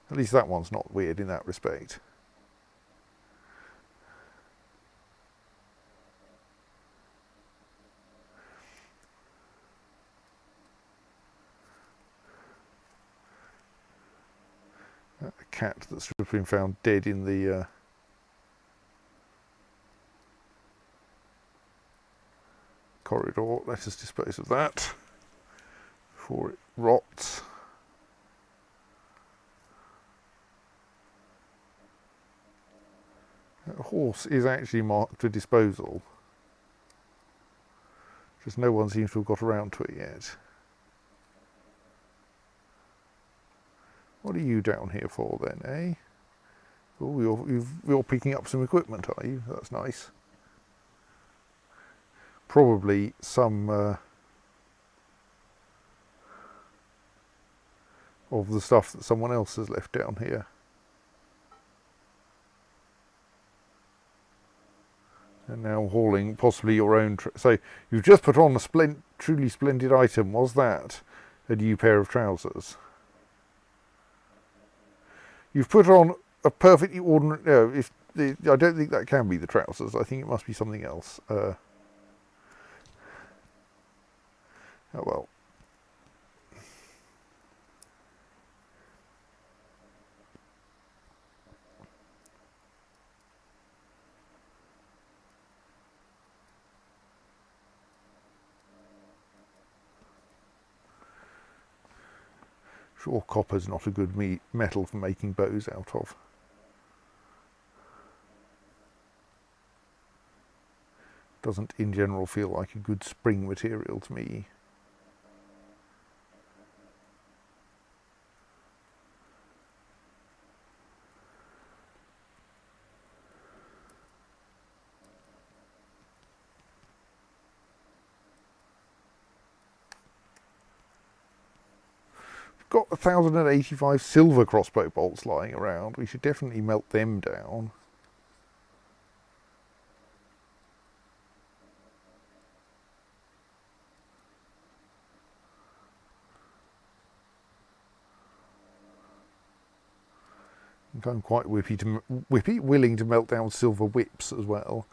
At least that one's not weird in that respect. A cat that's just been found dead in the corridor. Let us dispose of that before it rots. A horse is actually marked for disposal. Just no one seems to have got around to it yet. What are you down here for then, eh? Oh, you're picking up some equipment, are you? That's nice. Probably some of the stuff that someone else has left down here. And now hauling possibly your own. So you've just put on a truly splendid item. Was that a new pair of trousers? You've put on a perfectly ordinary. No, I don't think that can be the trousers. I think it must be something else. Oh well. Sure, copper's not a good metal for making bows out of. Doesn't in general feel like a good spring material to me. Got 1,085 silver crossbow bolts lying around. We should definitely melt them down. I think I'm quite willing to melt down silver whips as well.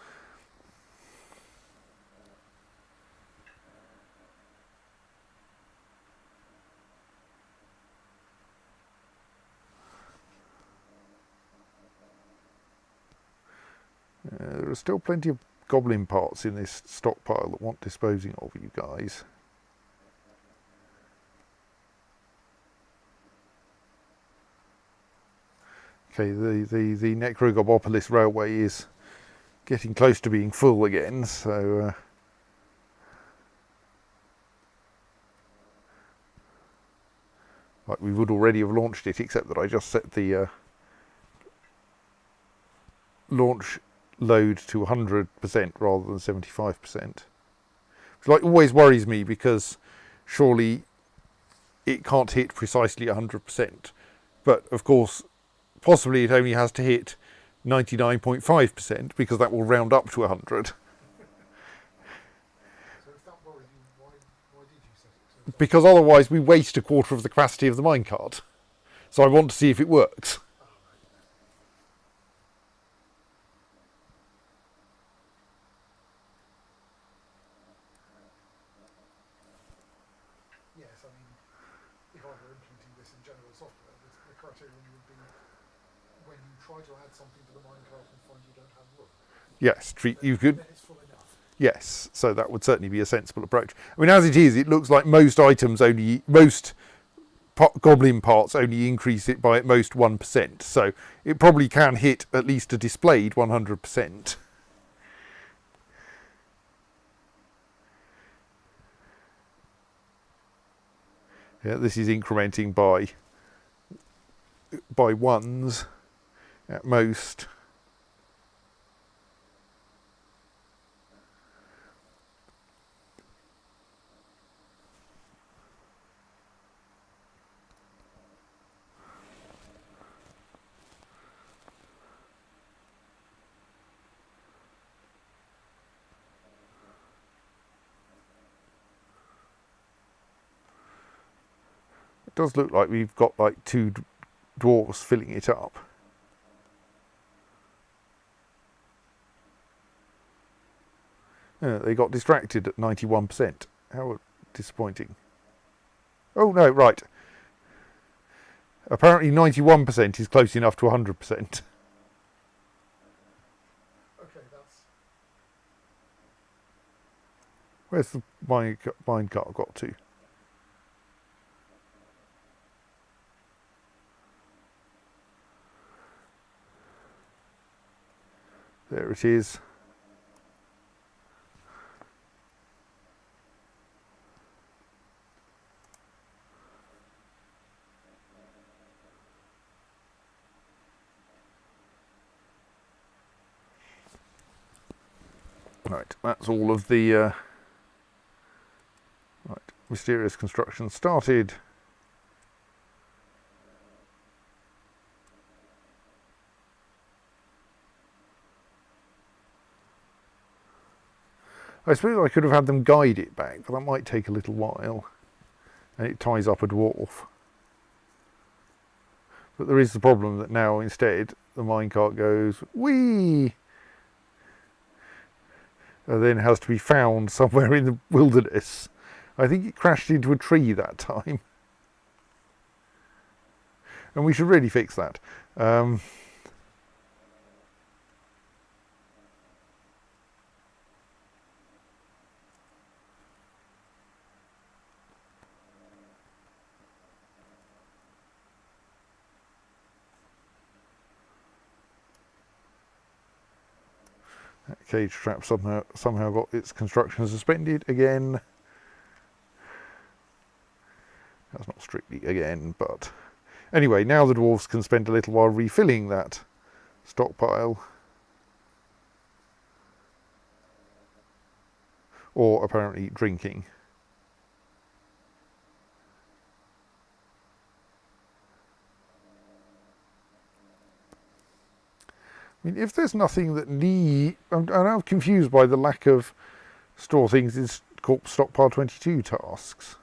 There are still plenty of goblin parts in this stockpile that want disposing of, you guys. Okay, the Necrogobopolis railway is getting close to being full again, so like we would already have launched it, except that I just set the launch load to 100% rather than 75%. Which like always worries me, because surely it can't hit precisely 100%. But of course, possibly it only has to hit 99.5% because that will round up to 100. So if that worried you, why did you set it? So Because otherwise we waste a quarter of the capacity of the minecart. So I want to see if it works. yes, I mean, if I were implementing this in general software, the criterion would be when you try to add something to the minecart and find you don't have room. Yes, you could. Then it's full enough. Yes, so that would certainly be a sensible approach. I mean, as it is, it looks like most goblin parts only increase it by at most 1%. So it probably can hit at least a displayed 100%. Yeah, this is incrementing by ones at most. It does look like we've got like two dwarves filling it up. They got distracted at 91%. How disappointing. Oh no, right. Apparently 91% is close enough to 100%. Okay, that's... Where's the minecart got to? There it is. Right, that's all of the right, mysterious construction started. I suppose I could have had them guide it back, but that might take a little while, and it ties up a dwarf. But there is the problem that now instead the minecart goes whee, and then has to be found somewhere in the wilderness. I think it crashed into a tree that time, and we should really fix that. That cage trap somehow got its construction suspended again. That's not strictly again, but anyway, now the dwarves can spend a little while refilling that stockpile. Or apparently drinking. I mean, if there's nothing that I'm confused by the lack of store things in corpse stockpile 22 tasks.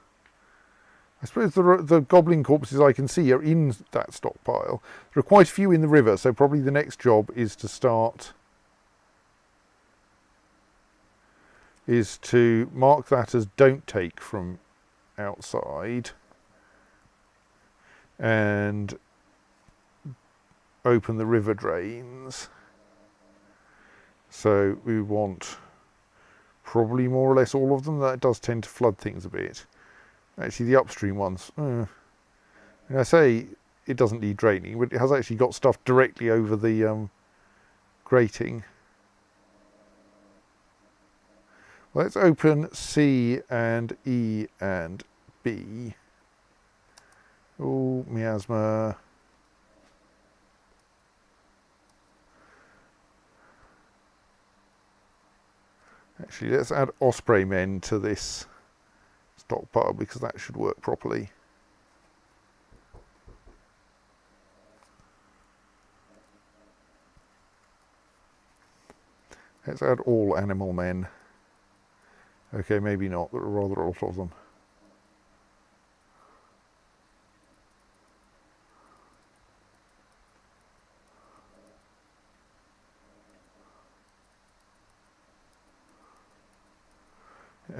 I suppose the goblin corpses I can see are in that stockpile. There are quite a few in the river, so probably the next job is to mark that as don't take from outside and open the river drains. So we want probably more or less all of them. That does tend to flood things a bit. Actually, the upstream ones, and I say it doesn't need draining, but it has actually got stuff directly over the grating. Let's open C and E and B. Oh, miasma. Actually, let's add osprey men to this stockpile because that should work properly. Let's add all animal men. Okay, maybe not, there are rather a lot of them.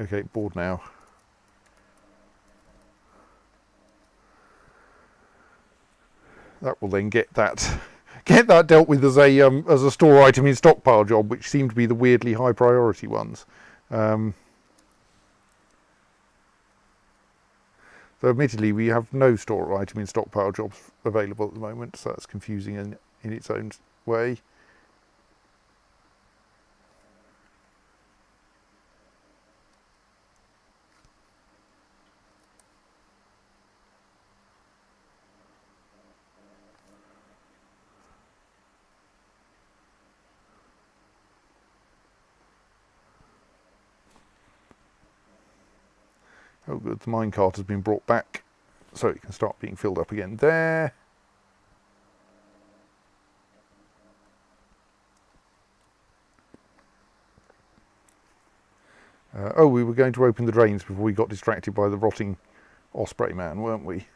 Okay, bored now. That will then get that dealt with as a store item in stockpile job, which seem to be the weirdly high priority ones. So admittedly, we have no store item in stockpile jobs available at the moment, so that's confusing in its own way. Oh good, the minecart has been brought back, so it can start being filled up again there. Oh, we were going to open the drains before we got distracted by the rotting osprey man, weren't we?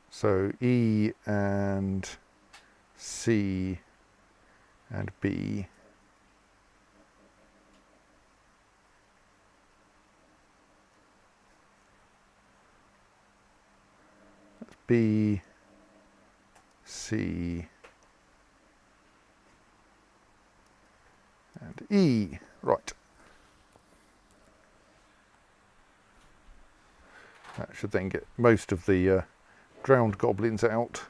So E and C and B. That's B, C, and E. Right. That should then get most of the drowned goblins out.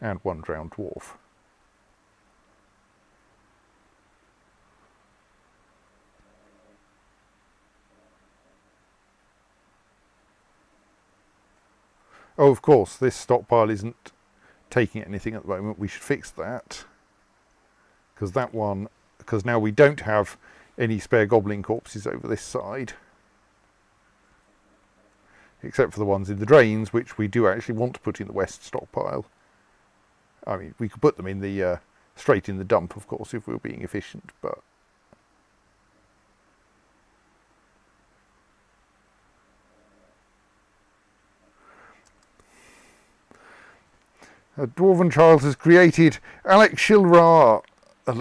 And one drowned dwarf. Oh, of course, this stockpile isn't taking anything at the moment. We should fix that. Because now we don't have any spare goblin corpses over this side. Except for the ones in the drains, which we do actually want to put in the west stockpile. I mean, we could put them in the straight in the dump, of course, if we were being efficient, but a dwarven child has created Alec Shilra, a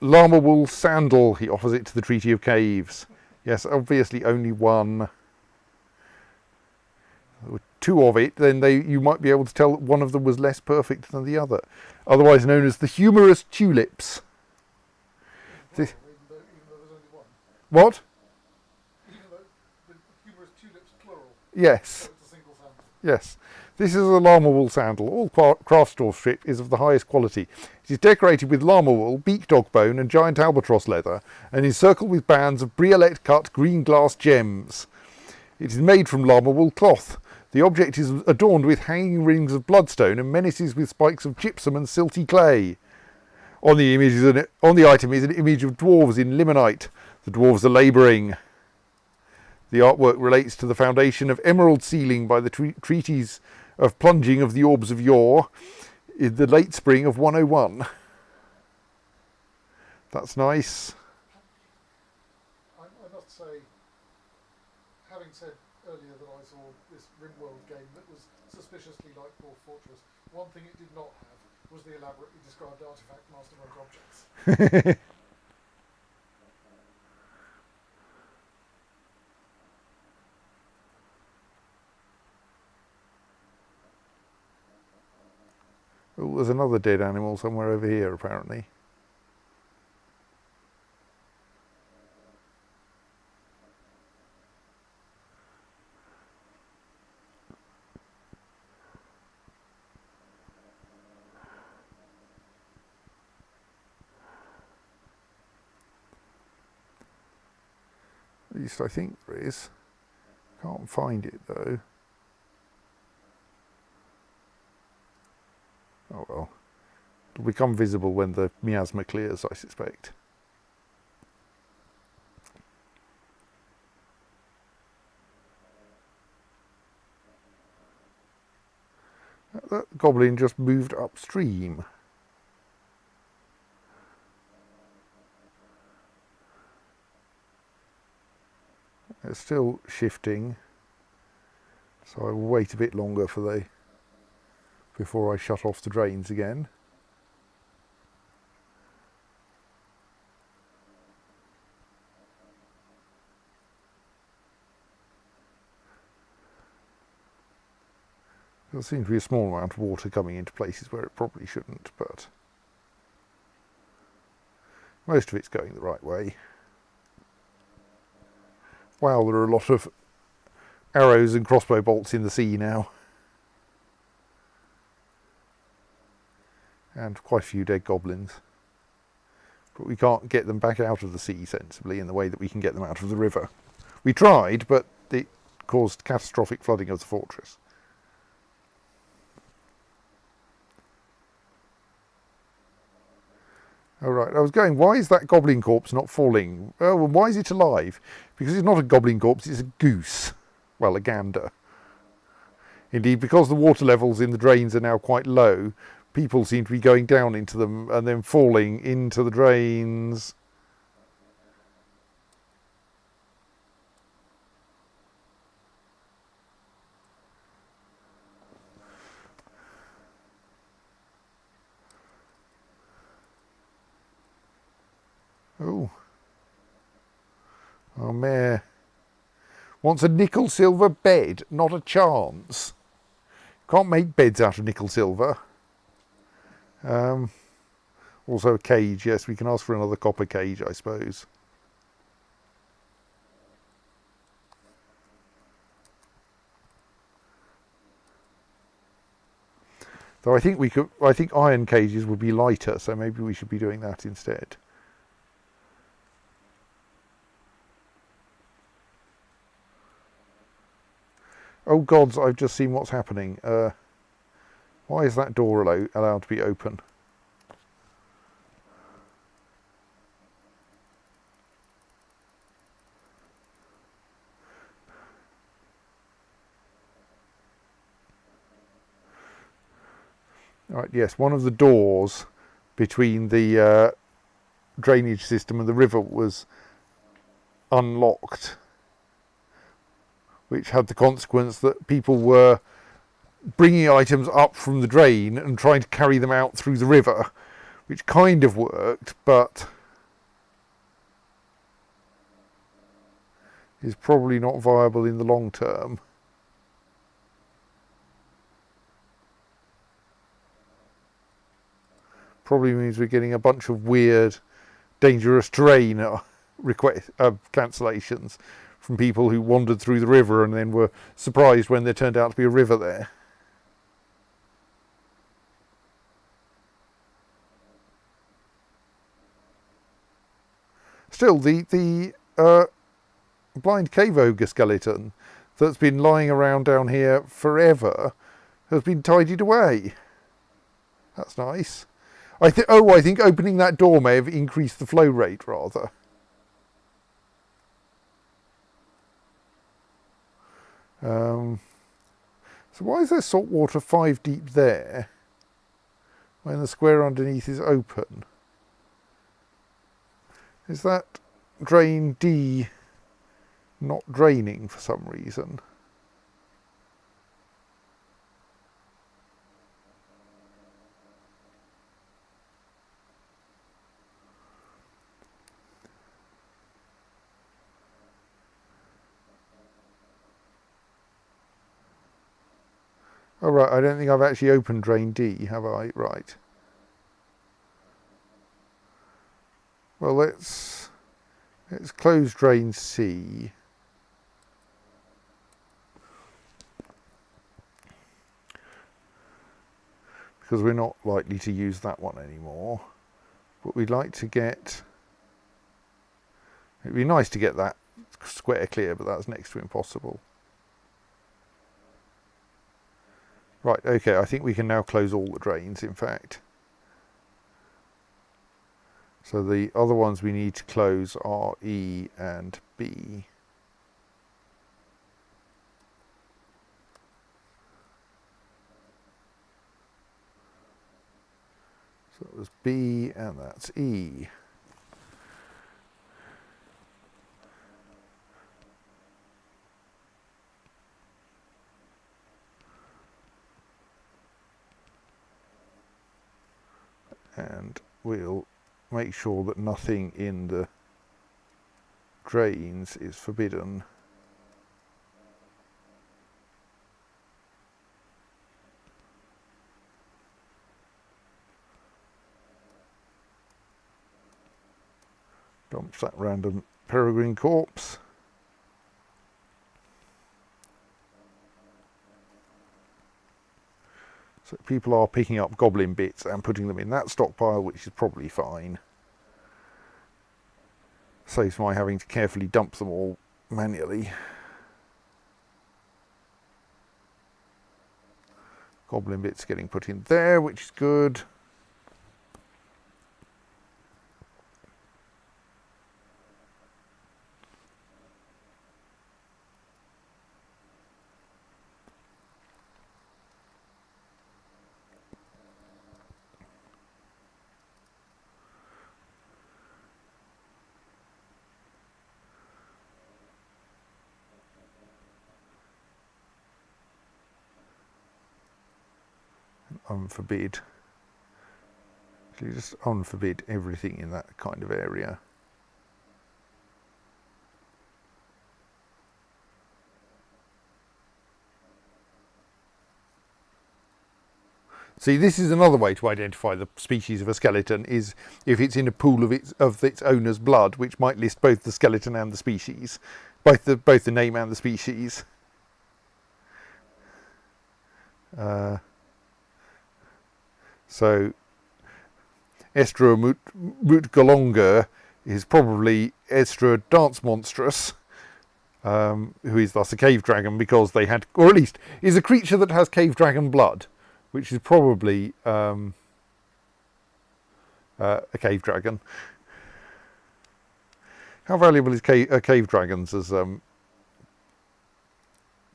llama wool sandal. He offers it to the Treaty of Caves. Yes, obviously only one. There were two of it, then you might be able to tell that one of them was less perfect than the other. Otherwise known as the humorous tulips. Even though there's only one. What? Even though the humorous tulips plural. Yes. So it's a single sandal. Yes. This is a llama wool sandal. All craft store strip is of the highest quality. It is decorated with llama wool, beak dog bone and giant albatross leather and encircled with bands of briolette cut green glass gems. It is made from llama wool cloth. The object is adorned with hanging rings of bloodstone and menaces with spikes of gypsum and silty clay. On the item is an image of dwarves in limonite. The dwarves are labouring. The artwork relates to the foundation of emerald sealing by the treaties of plunging of the orbs of yore in the late spring of 101. That's nice. I must say, having said earlier that I saw this RimWorld game that was suspiciously like Dwarf Fortress, one thing it did not have was the elaborately described artifact master wrote objects. Oh, there's another dead animal somewhere over here, apparently. At least I think there is. Can't find it though. Oh well. It'll become visible when the miasma clears, I suspect. That goblin just moved upstream. It's still shifting, so I will wait a bit longer before I shut off the drains again. There seems to be a small amount of water coming into places where it probably shouldn't, but most of it's going the right way. Wow, there are a lot of arrows and crossbow bolts in the sea now. And quite a few dead goblins. But we can't get them back out of the sea sensibly in the way that we can get them out of the river. We tried, but it caused catastrophic flooding of the fortress. All right, I was going, why is that goblin corpse not falling? Oh, well, why is it alive? Because it's not a goblin corpse, it's a goose. Well, a gander. Indeed, because the water levels in the drains are now quite low, people seem to be going down into them and then falling into the drains. Oh. Our mare Wants a nickel silver bed. Not a chance. Can't make beds out of nickel silver. Also a cage. Yes, we can ask for another copper cage, I suppose. Though I think we could. I think iron cages would be lighter, so maybe we should be doing that instead. Oh gods! I've just seen what's happening. Why is that door allowed to be open? Right, yes, one of the doors between the drainage system and the river was unlocked, which had the consequence that people were bringing items up from the drain and trying to carry them out through the river, which kind of worked, but is probably not viable in the long term. Probably means we're getting a bunch of weird, dangerous terrain cancellations from people who wandered through the river and then were surprised when there turned out to be a river there. Still, the blind cave ogre skeleton that's been lying around down here forever has been tidied away. That's nice. I think opening that door may have increased the flow rate rather. So why is there salt water 5 deep there when the square underneath is open? Is that drain D not draining for some reason? Oh right, I don't think I've actually opened drain D, have I? Right. Well, let's close drain C. Because we're not likely to use that one anymore. But we'd like to get... It'd be nice to get that square clear, but that's next to impossible. Right, okay, I think we can now close all the drains, in fact. So the other ones we need to close are E and B. So it was B and that's E. And we'll make sure that nothing in the drains is forbidden. Dumps that random peregrine corpse. So people are picking up goblin bits and putting them in that stockpile, which is probably fine. Saves my having to carefully dump them all manually. Goblin bits getting put in there, which is good. Unforbid. So you just unforbid everything in that kind of area. See, this is another way to identify the species of a skeleton, is if it's in a pool of its owner's blood, which might list both the skeleton and the species, both the name and the species. So Estra mutgalonger is probably Estra dance monstrous, who is thus a cave dragon because they had, or at least is a creature that has cave dragon blood, which is probably a cave dragon. How valuable is cave dragons as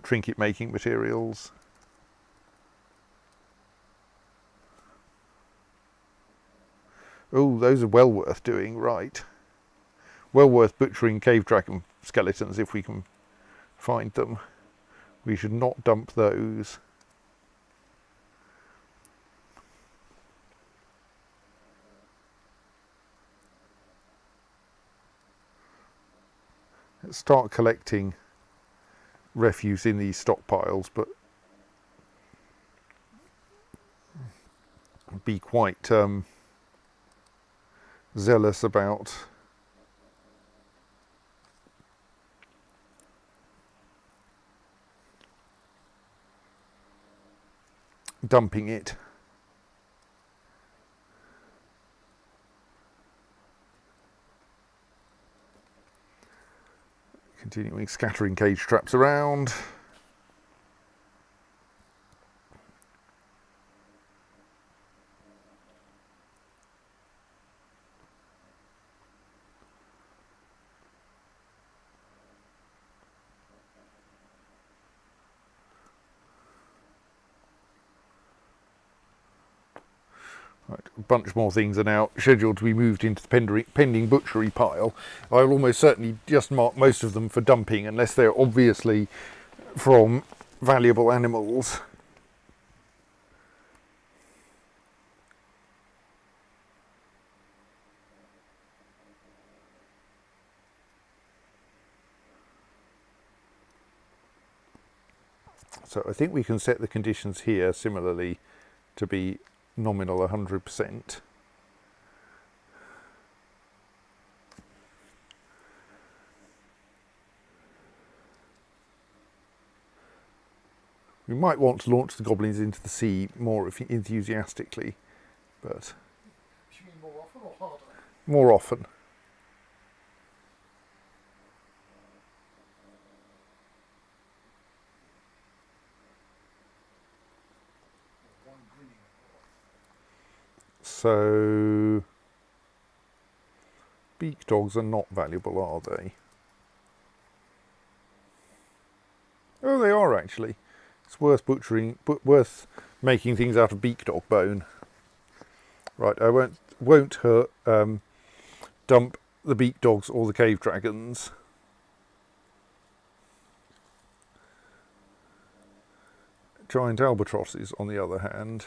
trinket making materials? Oh, those are well worth doing, right. Well worth butchering cave dragon skeletons if we can find them. We should not dump those. Let's start collecting refuse in these stockpiles, but be quite zealous about dumping it. Continuing scattering cage traps around. Right, a bunch more things are now scheduled to be moved into the pending butchery pile. I'll almost certainly just mark most of them for dumping unless they're obviously from valuable animals. So I think we can set the conditions here similarly to be nominal 100%. We might want to launch the goblins into the sea more enthusiastically, but You mean more often or harder? more often. One green. So beak dogs are not valuable, are they? Oh, they are actually. It's worth butchering, but worth making things out of beak dog bone. Right, I won't dump the beak dogs or the cave dragons. Giant albatrosses, on the other hand,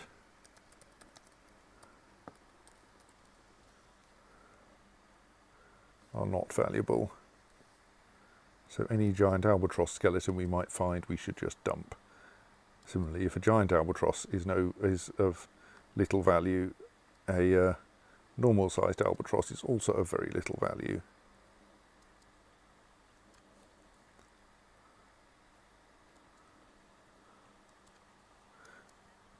are not valuable. So any giant albatross skeleton we might find, we should just dump. Similarly, if a giant albatross is of little value, a normal-sized albatross is also of very little value.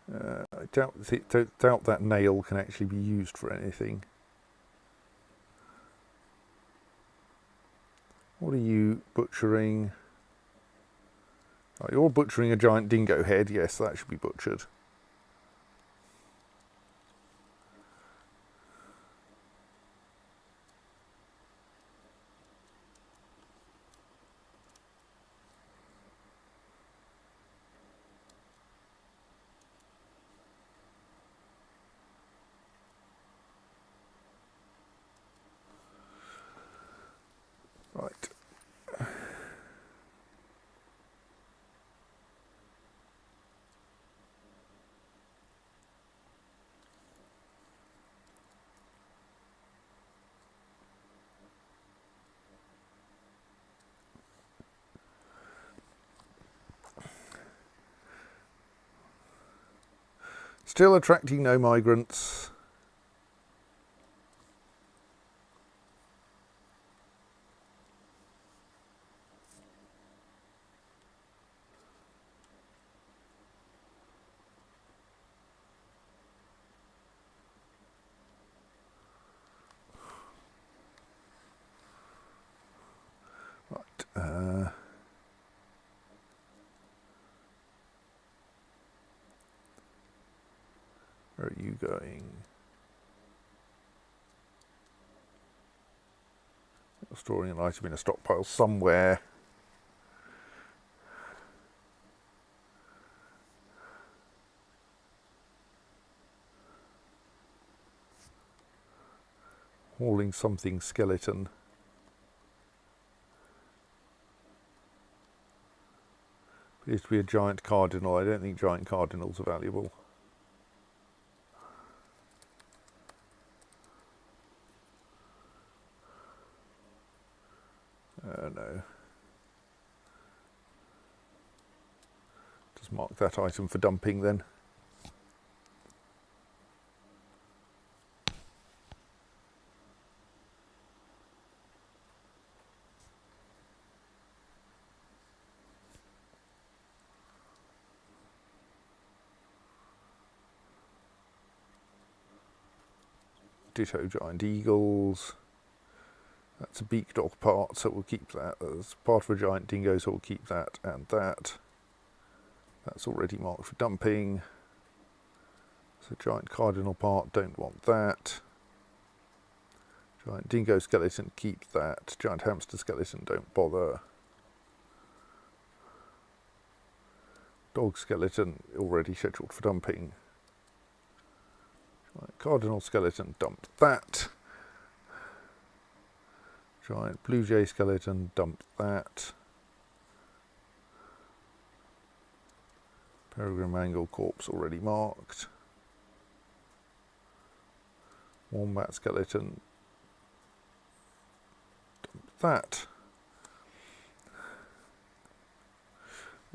I doubt that nail can actually be used for anything. What are you butchering? Oh, you're butchering a giant dingo head. Yes, that should be butchered. Right. Still attracting no migrants. Right. Where are you going? You're storing an item in a stockpile somewhere. Hauling something skeleton. Appears to be a giant cardinal. I don't think giant cardinals are valuable. No. Just mark that item for dumping then. Ditto giant eagles. That's a beak dog part, so we'll keep that. That's part of a giant dingo, so we'll keep that and that. That's already marked for dumping. So giant cardinal part, don't want that. Giant dingo skeleton, keep that. Giant hamster skeleton, don't bother. Dog skeleton, already scheduled for dumping. Giant cardinal skeleton, dump that. Giant blue jay skeleton, dump that. Peregrine mangle corpse already marked. Wombat skeleton, dump that.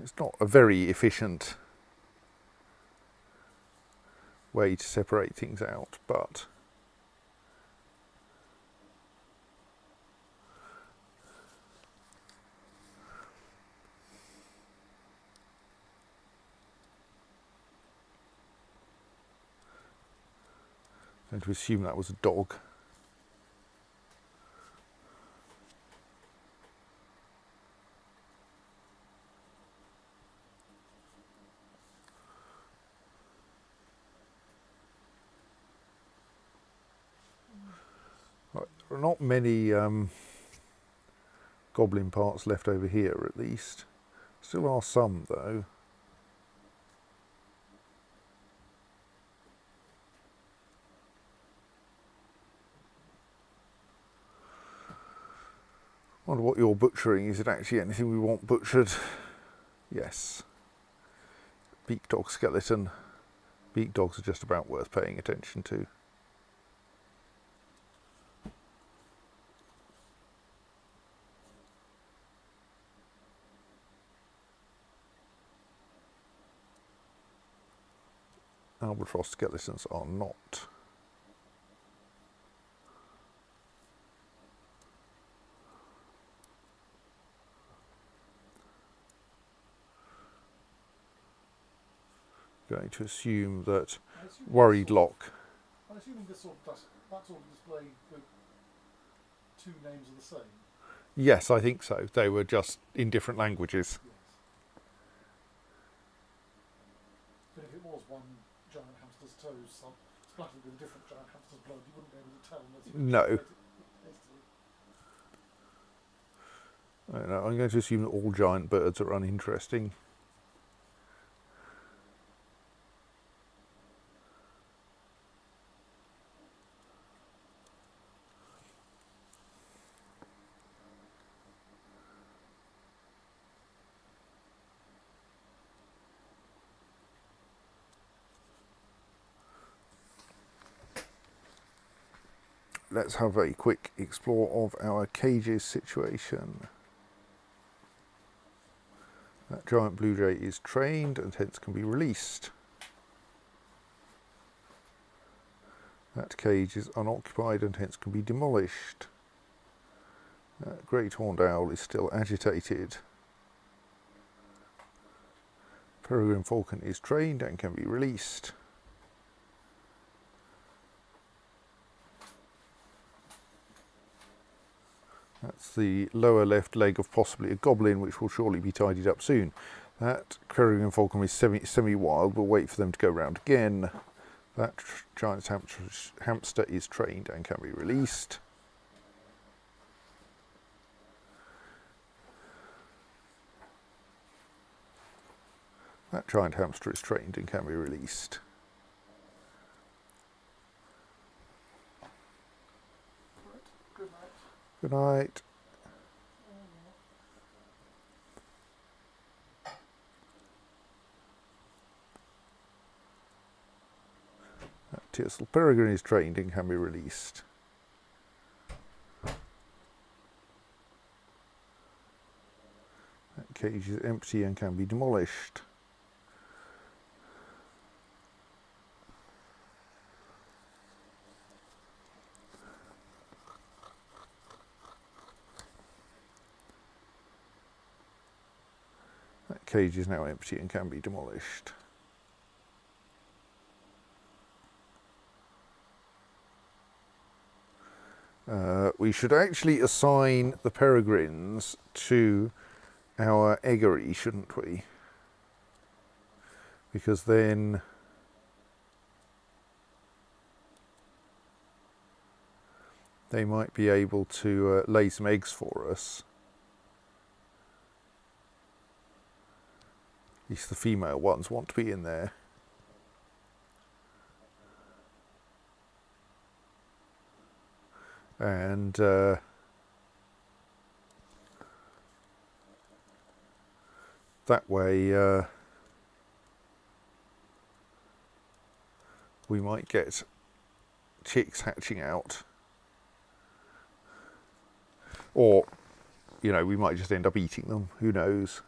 It's not a very efficient way to separate things out, but I'm going to assume that was a dog. Right, there are not many goblin parts left over here, at least. Still are some, though. Wonder what you're butchering. Is it actually anything we want butchered? Yes. Beak dog skeleton. Beak dogs are just about worth paying attention to. Albatross skeletons are not. Going to assume that worried lock. I'm assuming this sort of that sort of display, the two names are the same. Yes, I think so. They were just in different languages. Yes. But if it was one giant hamster's toes splattered with a different giant hamster's blood, you wouldn't be able to tell unless you No. separated it hastily. I don't know, I'm going to assume that all giant birds are uninteresting. Let's have a quick explore of our cages situation. That giant blue jay is trained and hence can be released. That cage is unoccupied and hence can be demolished. Great horned owl is still agitated. Peregrine falcon is trained and can be released. That's the lower left leg of possibly a goblin, which will surely be tidied up soon. That peregrine falcon is semi-wild. We'll wait for them to go round again. That giant hamster is trained and can be released. That giant hamster is trained and can be released. Right, good night. Good night. That Tearsal peregrine is trained and can be released. That cage is empty and can be demolished. That cage is now empty and can be demolished. We should actually assign the peregrines to our eggery, shouldn't we? Because then they might be able to lay some eggs for us. At least the female ones want to be in there. And that way we might get chicks hatching out. Or, you know, we might just end up eating them, who knows.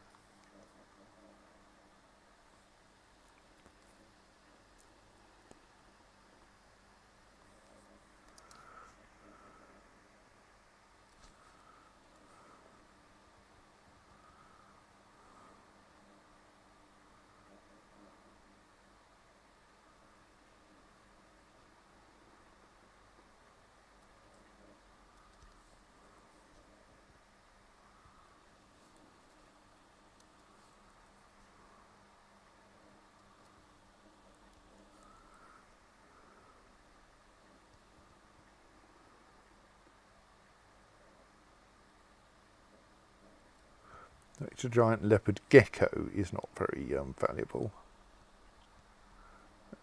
It's a giant leopard gecko is not very valuable.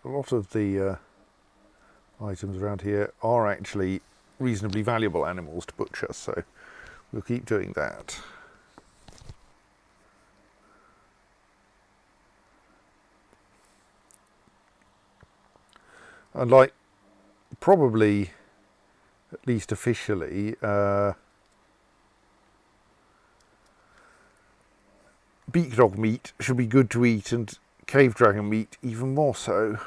A lot of the items around here are actually reasonably valuable animals to butcher, so we'll keep doing that. And like, probably, at least officially, beak dog meat should be good to eat, and cave dragon meat even more so.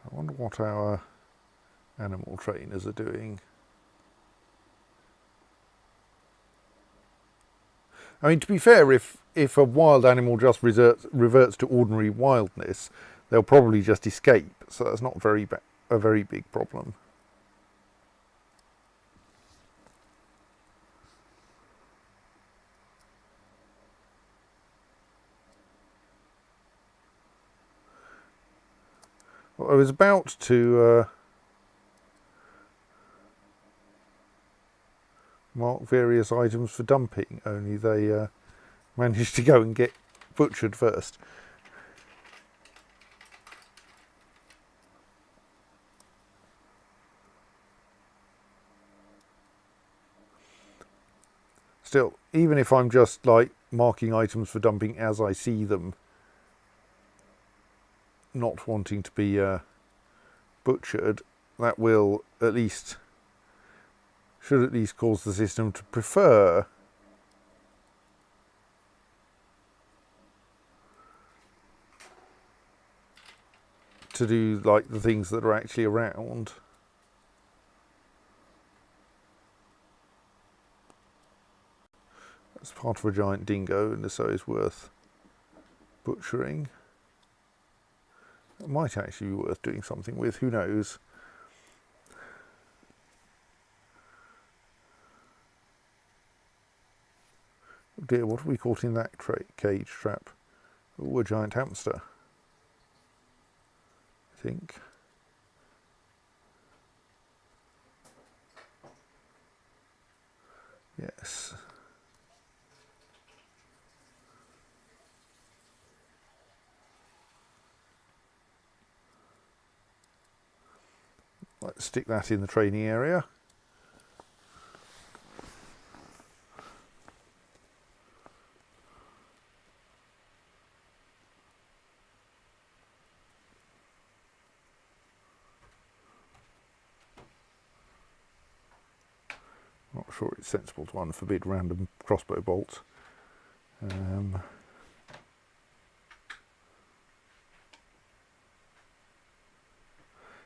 I wonder what our animal trainers are doing. I mean, to be fair, if a wild animal just reverts to ordinary wildness, they'll probably just escape. So that's not a very big problem. Well, I was about to mark various items for dumping, only they managed to go and get butchered first. Still, even if I'm just like marking items for dumping as I see them, not wanting to be butchered, that will at least, should at least cause the system to prefer to do like the things that are actually around. That's part of a giant dingo, and so is worth butchering. It might actually be worth doing something with, who knows. Oh dear, what have we caught in that cage trap? Oh, a giant hamster, I think. Yes. Let's stick that in the training area. Not sure it's sensible to unforbid random crossbow bolts.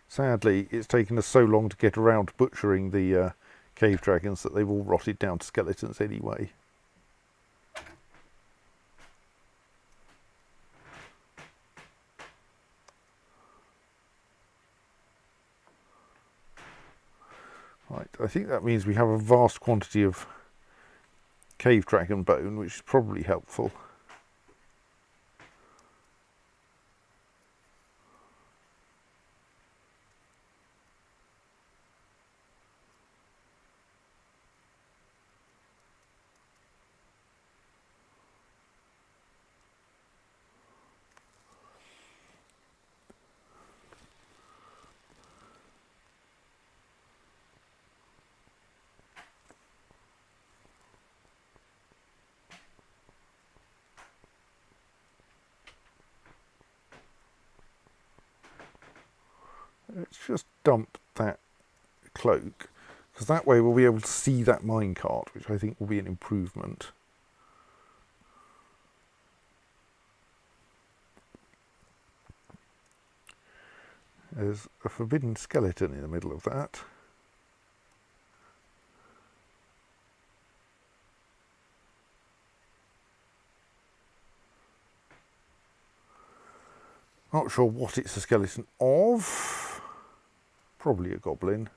Sadly, it's taken us so long to get around to butchering the cave dragons that they've all rotted down to skeletons anyway. Right, I think that means we have a vast quantity of cave dragon bone, which is probably helpful. Let's just dump that cloak, because that way we'll be able to see that minecart, which I think will be an improvement. There's a forbidden skeleton in the middle of that. Not sure what it's a skeleton of. Probably a goblin.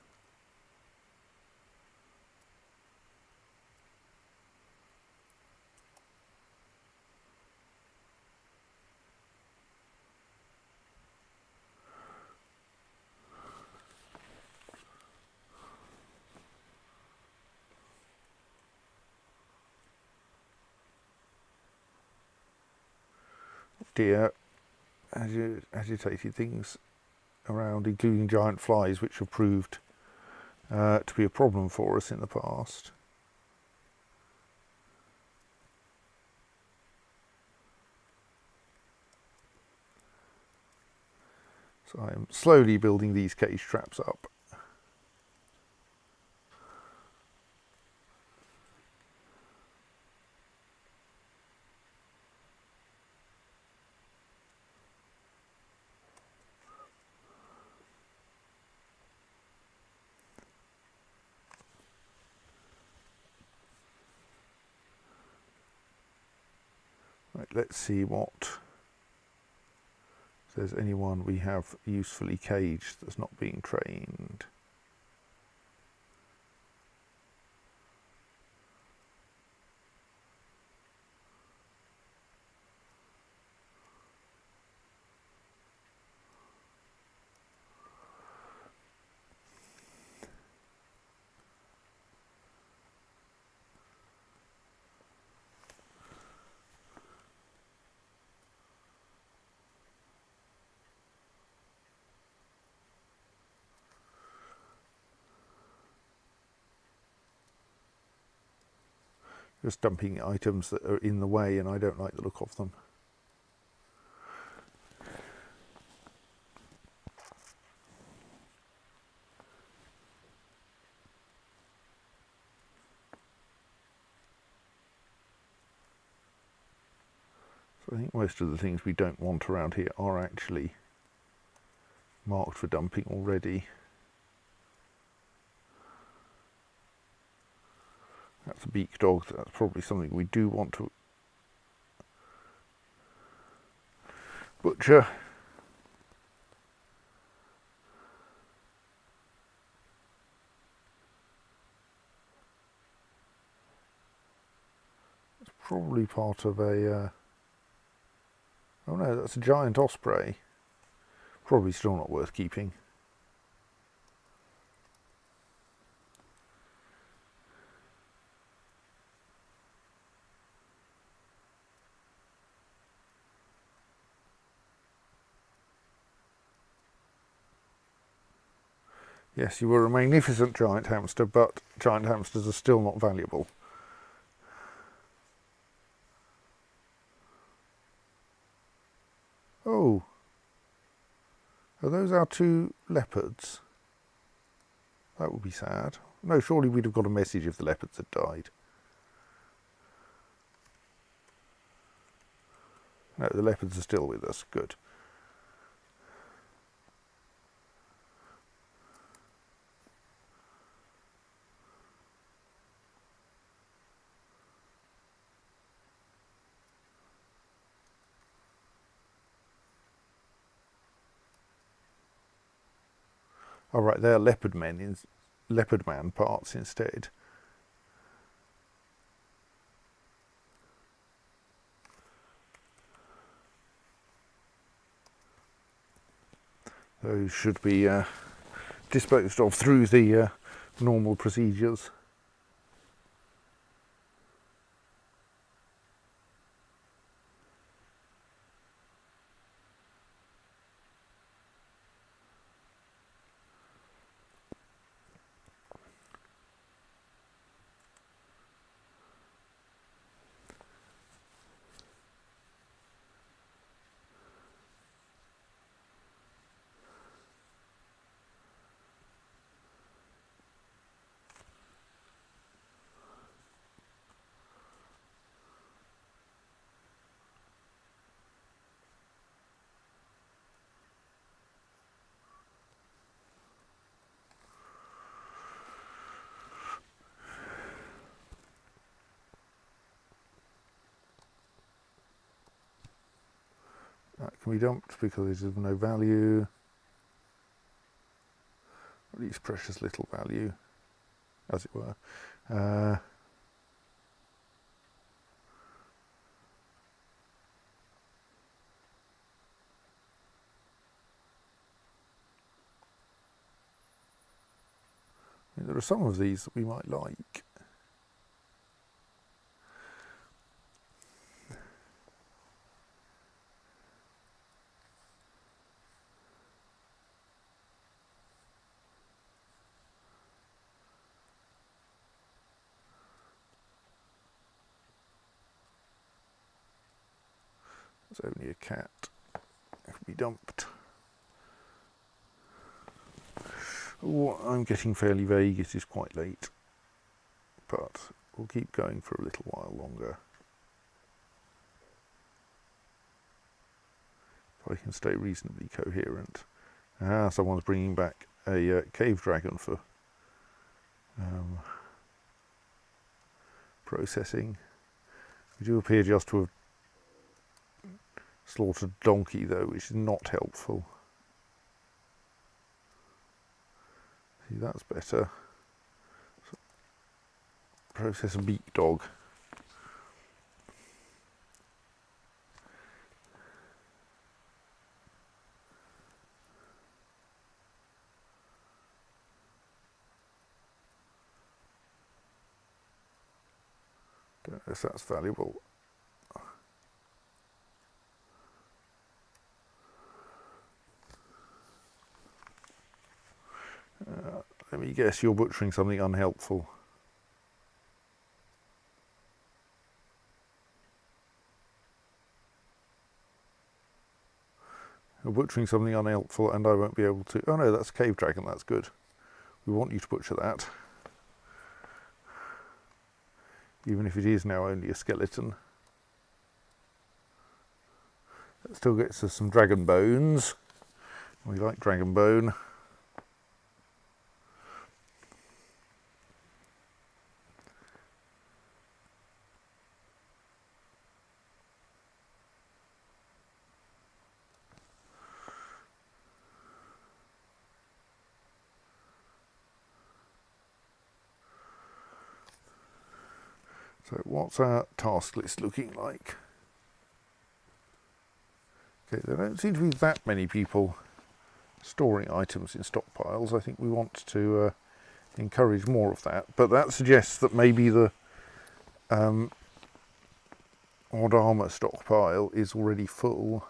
Dear, agitated things around, including giant flies, which have proved to be a problem for us in the past. So I'm slowly building these cage traps up. Right, let's see what, if there's anyone we have usefully caged that's not being trained. Just dumping items that are in the way and I don't like the look of them. So I think most of the things we don't want around here are actually marked for dumping already. That's a beak dog, that's probably something we do want to butcher. It's probably part of a... oh no, that's a giant osprey. Probably still not worth keeping. Yes, you were a magnificent giant hamster, but giant hamsters are still not valuable. Oh, are those our two leopards? That would be sad. No, surely we'd have got a message if the leopards had died. No, the leopards are still with us. Good. All right, they're leopard man parts instead. Those should be disposed of through the normal procedures. That can be dumped because it is of no value. At least precious little value, as it were. There are some of these that we might like. It's only a cat. It can be dumped. Oh, I'm getting fairly vague. It is quite late, but we'll keep going for a little while longer. If I can stay reasonably coherent. Someone's bringing back a cave dragon for processing. We do appear just to have slaughtered a donkey though, which is not helpful. See, that's better. So, process a beak dog. Don't know if that's valuable. Let me guess, you're butchering something unhelpful. You're butchering something unhelpful and I won't be able to... Oh no, that's a cave dragon, that's good. We want you to butcher that. Even if it is now only a skeleton. That still gets us some dragon bones. We like dragon bone. So what's our task list looking like? Okay, there don't seem to be that many people storing items in stockpiles. I think we want to encourage more of that. But that suggests that maybe the odd armour stockpile is already full.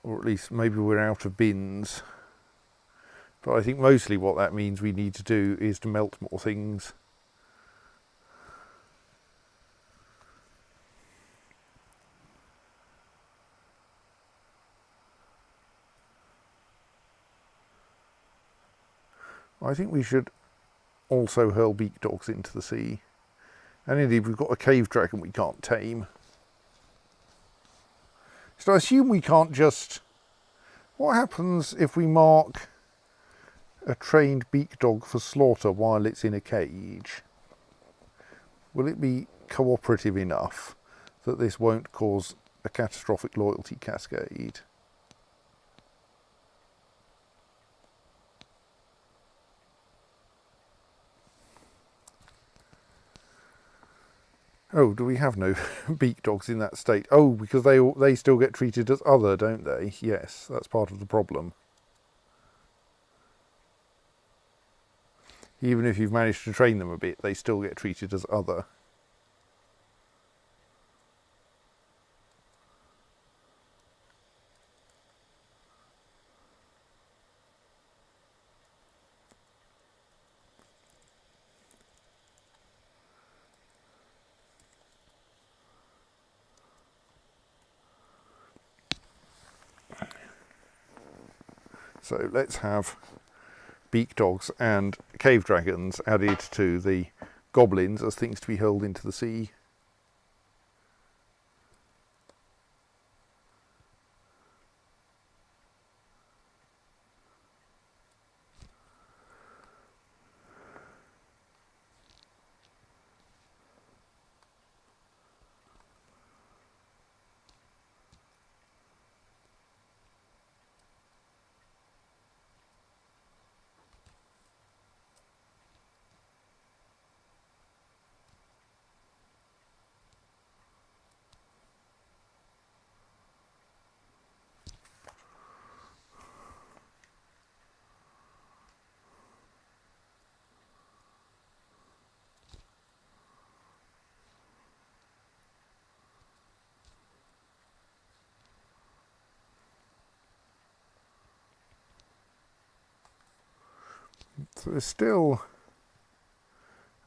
Or at least maybe we're out of bins. But I think mostly what that means we need to do is to melt more things. I think we should also hurl beak dogs into the sea. And indeed, we've got a cave dragon we can't tame. So I assume we can't just... What happens if we mark a trained beak dog for slaughter while it's in a cage? Will it be cooperative enough that this won't cause a catastrophic loyalty cascade? Oh, do we have no beak dogs in that state? Oh, because they still get treated as other, don't they? Yes, that's part of the problem. Even if you've managed to train them a bit, they still get treated as other. So let's have beak dogs and cave dragons added to the goblins as things to be hurled into the sea. So there's still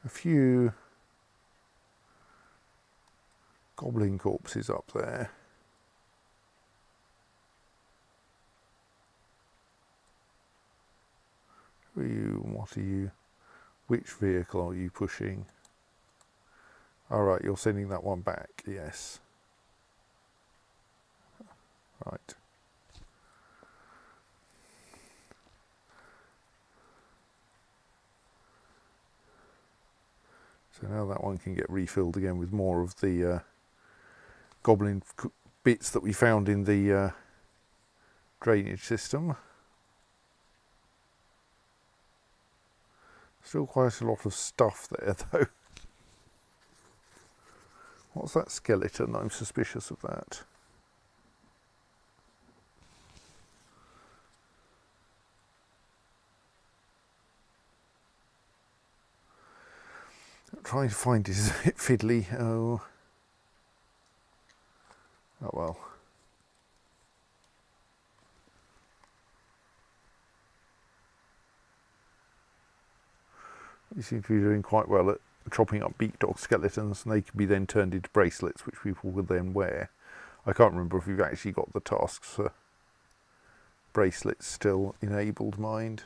a few goblin corpses up there. Who are you? What are you? Which vehicle are you pushing? All right, you're sending that one back, yes. Right. So now that one can get refilled again with more of the goblin bits that we found in the drainage system. Still quite a lot of stuff there though. What's that skeleton? I'm suspicious of that. I'm trying to find it is a bit fiddly. Oh well. You seem to be doing quite well at chopping up beak dog skeletons, and they can be then turned into bracelets, which people will then wear. I can't remember if we've actually got the tasks for bracelets still enabled, mind.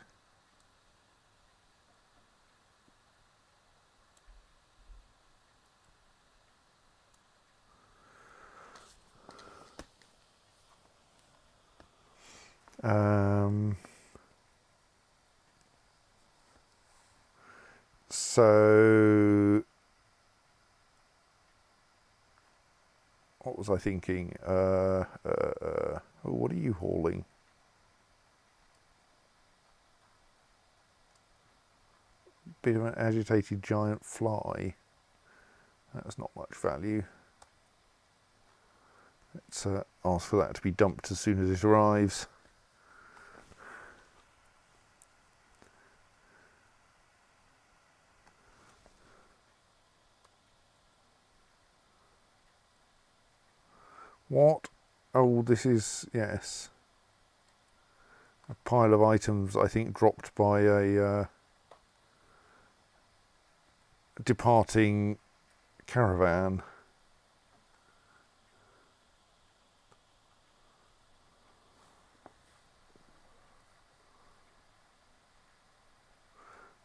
So what was I thinking? What are you hauling? Bit of an agitated giant fly. That's not much value. Let's ask for that to be dumped as soon as it arrives. What? Oh, this is, yes, a pile of items, I think, dropped by a departing caravan.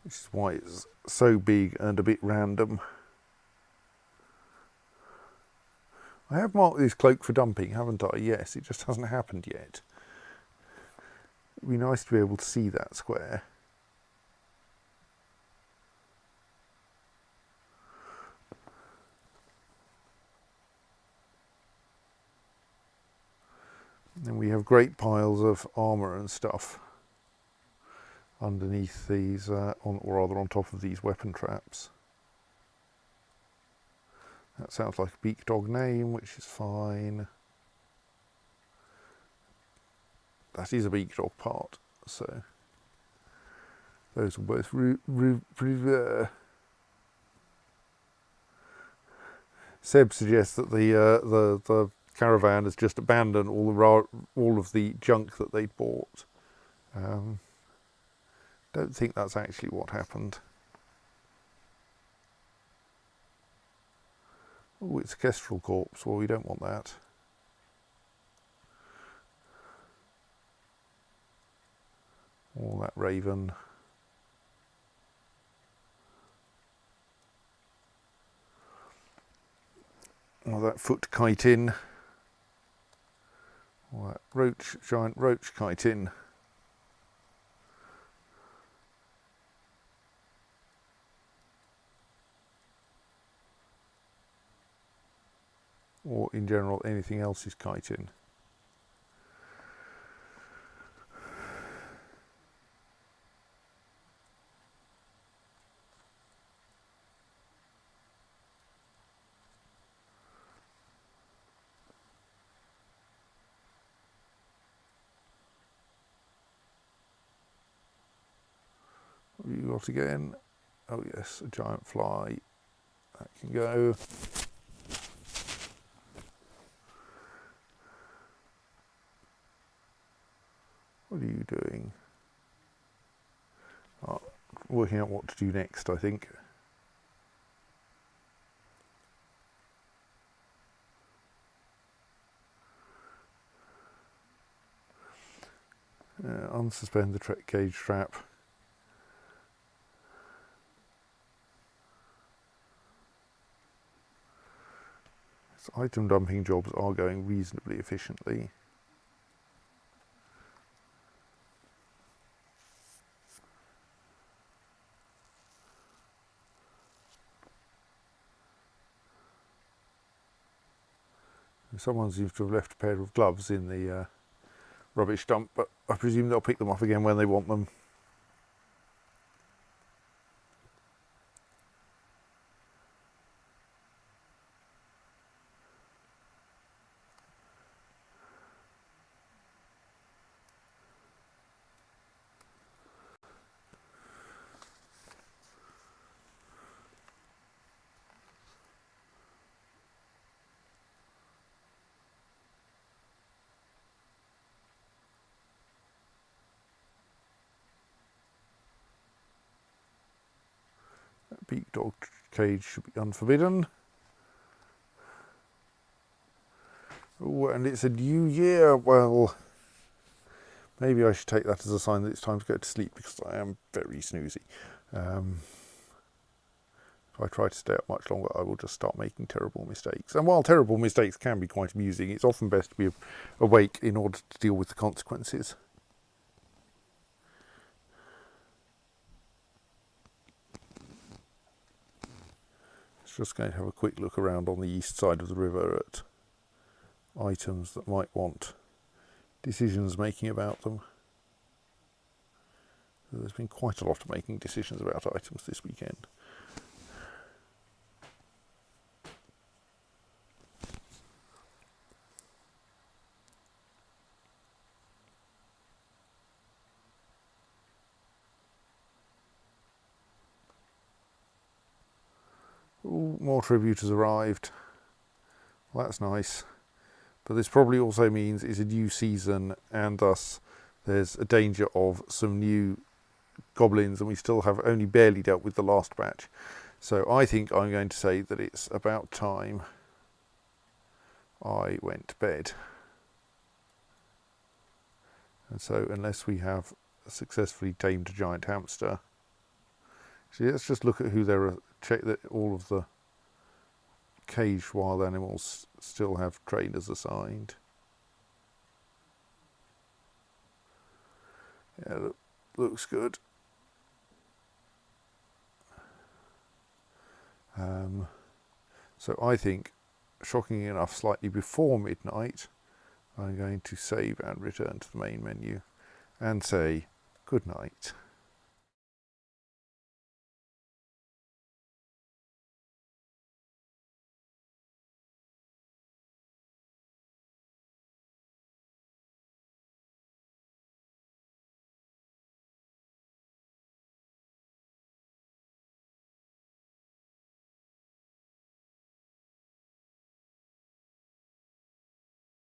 Which is why it's so big and a bit random. I have marked this cloak for dumping, haven't I? Yes, it just hasn't happened yet. It'd be nice to be able to see that square. Then we have great piles of armour and stuff underneath these, or rather on top of these weapon traps. That sounds like a beak dog name, which is fine. That is a beak dog part, so those will both Seb suggests that the caravan has just abandoned all of the junk that they'd bought. Don't think that's actually what happened. Oh, it's a kestrel corpse. Well, we don't want that. Or that raven. Or that foot chitin. Or that giant roach chitin. Or in general, anything else is chitin. What have you got again? Oh yes, a giant fly. That can go. What are you doing? Oh, working out what to do next, I think. Unsuspend the cage trap. So item dumping jobs are going reasonably efficiently. Someone seems to have left a pair of gloves in the rubbish dump, but I presume they'll pick them up again when they want them. beak dog cage should be unforbidden. Oh, and it's a new year. Well, maybe I should take that as a sign that it's time to go to sleep, because I am very snoozy. If I try to stay up much longer, I will just start making terrible mistakes. And while terrible mistakes can be quite amusing, it's often best to be awake in order to deal with the consequences. Just going to have a quick look around on the east side of the river at items that might want decisions making about them. There's been quite a lot of making decisions about items this weekend. Ooh, more tribute has arrived. Well, that's nice. But this probably also means it's a new season, and thus there's a danger of some new goblins, and we still have only barely dealt with the last batch. So I think I'm going to say that it's about time I went to bed. And so unless we have successfully tamed a giant hamster, actually, let's just look at who there are. Check that all of the caged wild animals still have trainers assigned. Yeah, looks good. So I think, shockingly enough, slightly before midnight, I'm going to save and return to the main menu and say good night.